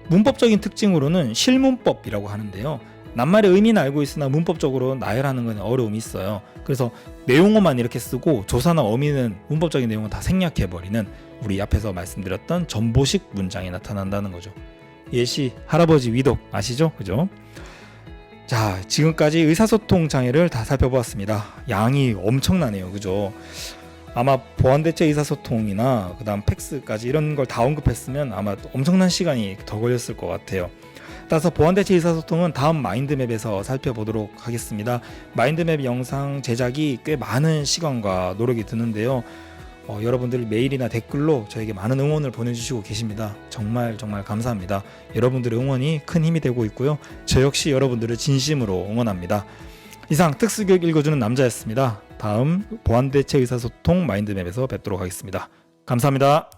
S1: 문법적인 특징으로는 실문법이라고 하는데요. 낱말의 의미는 알고 있으나 문법적으로 나열하는 건 어려움이 있어요. 그래서 내용어만 이렇게 쓰고 조사나 어미는 문법적인 내용은 다 생략해버리는 우리 앞에서 말씀드렸던 전보식 문장이 나타난다는 거죠. 예시 할아버지 위독 아시죠? 그죠? 자, 지금까지 의사소통 장애를 다 살펴보았습니다. 양이 엄청나네요. 그죠? 아마 보완대체 의사소통이나 그다음 팩스까지 이런 걸 다 언급했으면 아마 엄청난 시간이 더 걸렸을 것 같아요. 따라서 보완대체 의사소통은 다음 마인드맵에서 살펴보도록 하겠습니다. 마인드맵 영상 제작이 꽤 많은 시간과 노력이 드는데요. 여러분들 메일이나 댓글로 저에게 많은 응원을 보내주시고 계십니다. 정말 감사합니다. 여러분들의 응원이 큰 힘이 되고 있고요. 저 역시 여러분들을 진심으로 응원합니다. 이상 특수교육 읽어주는 남자였습니다. 다음 보완대체 의사소통 마인드맵에서 뵙도록 하겠습니다. 감사합니다.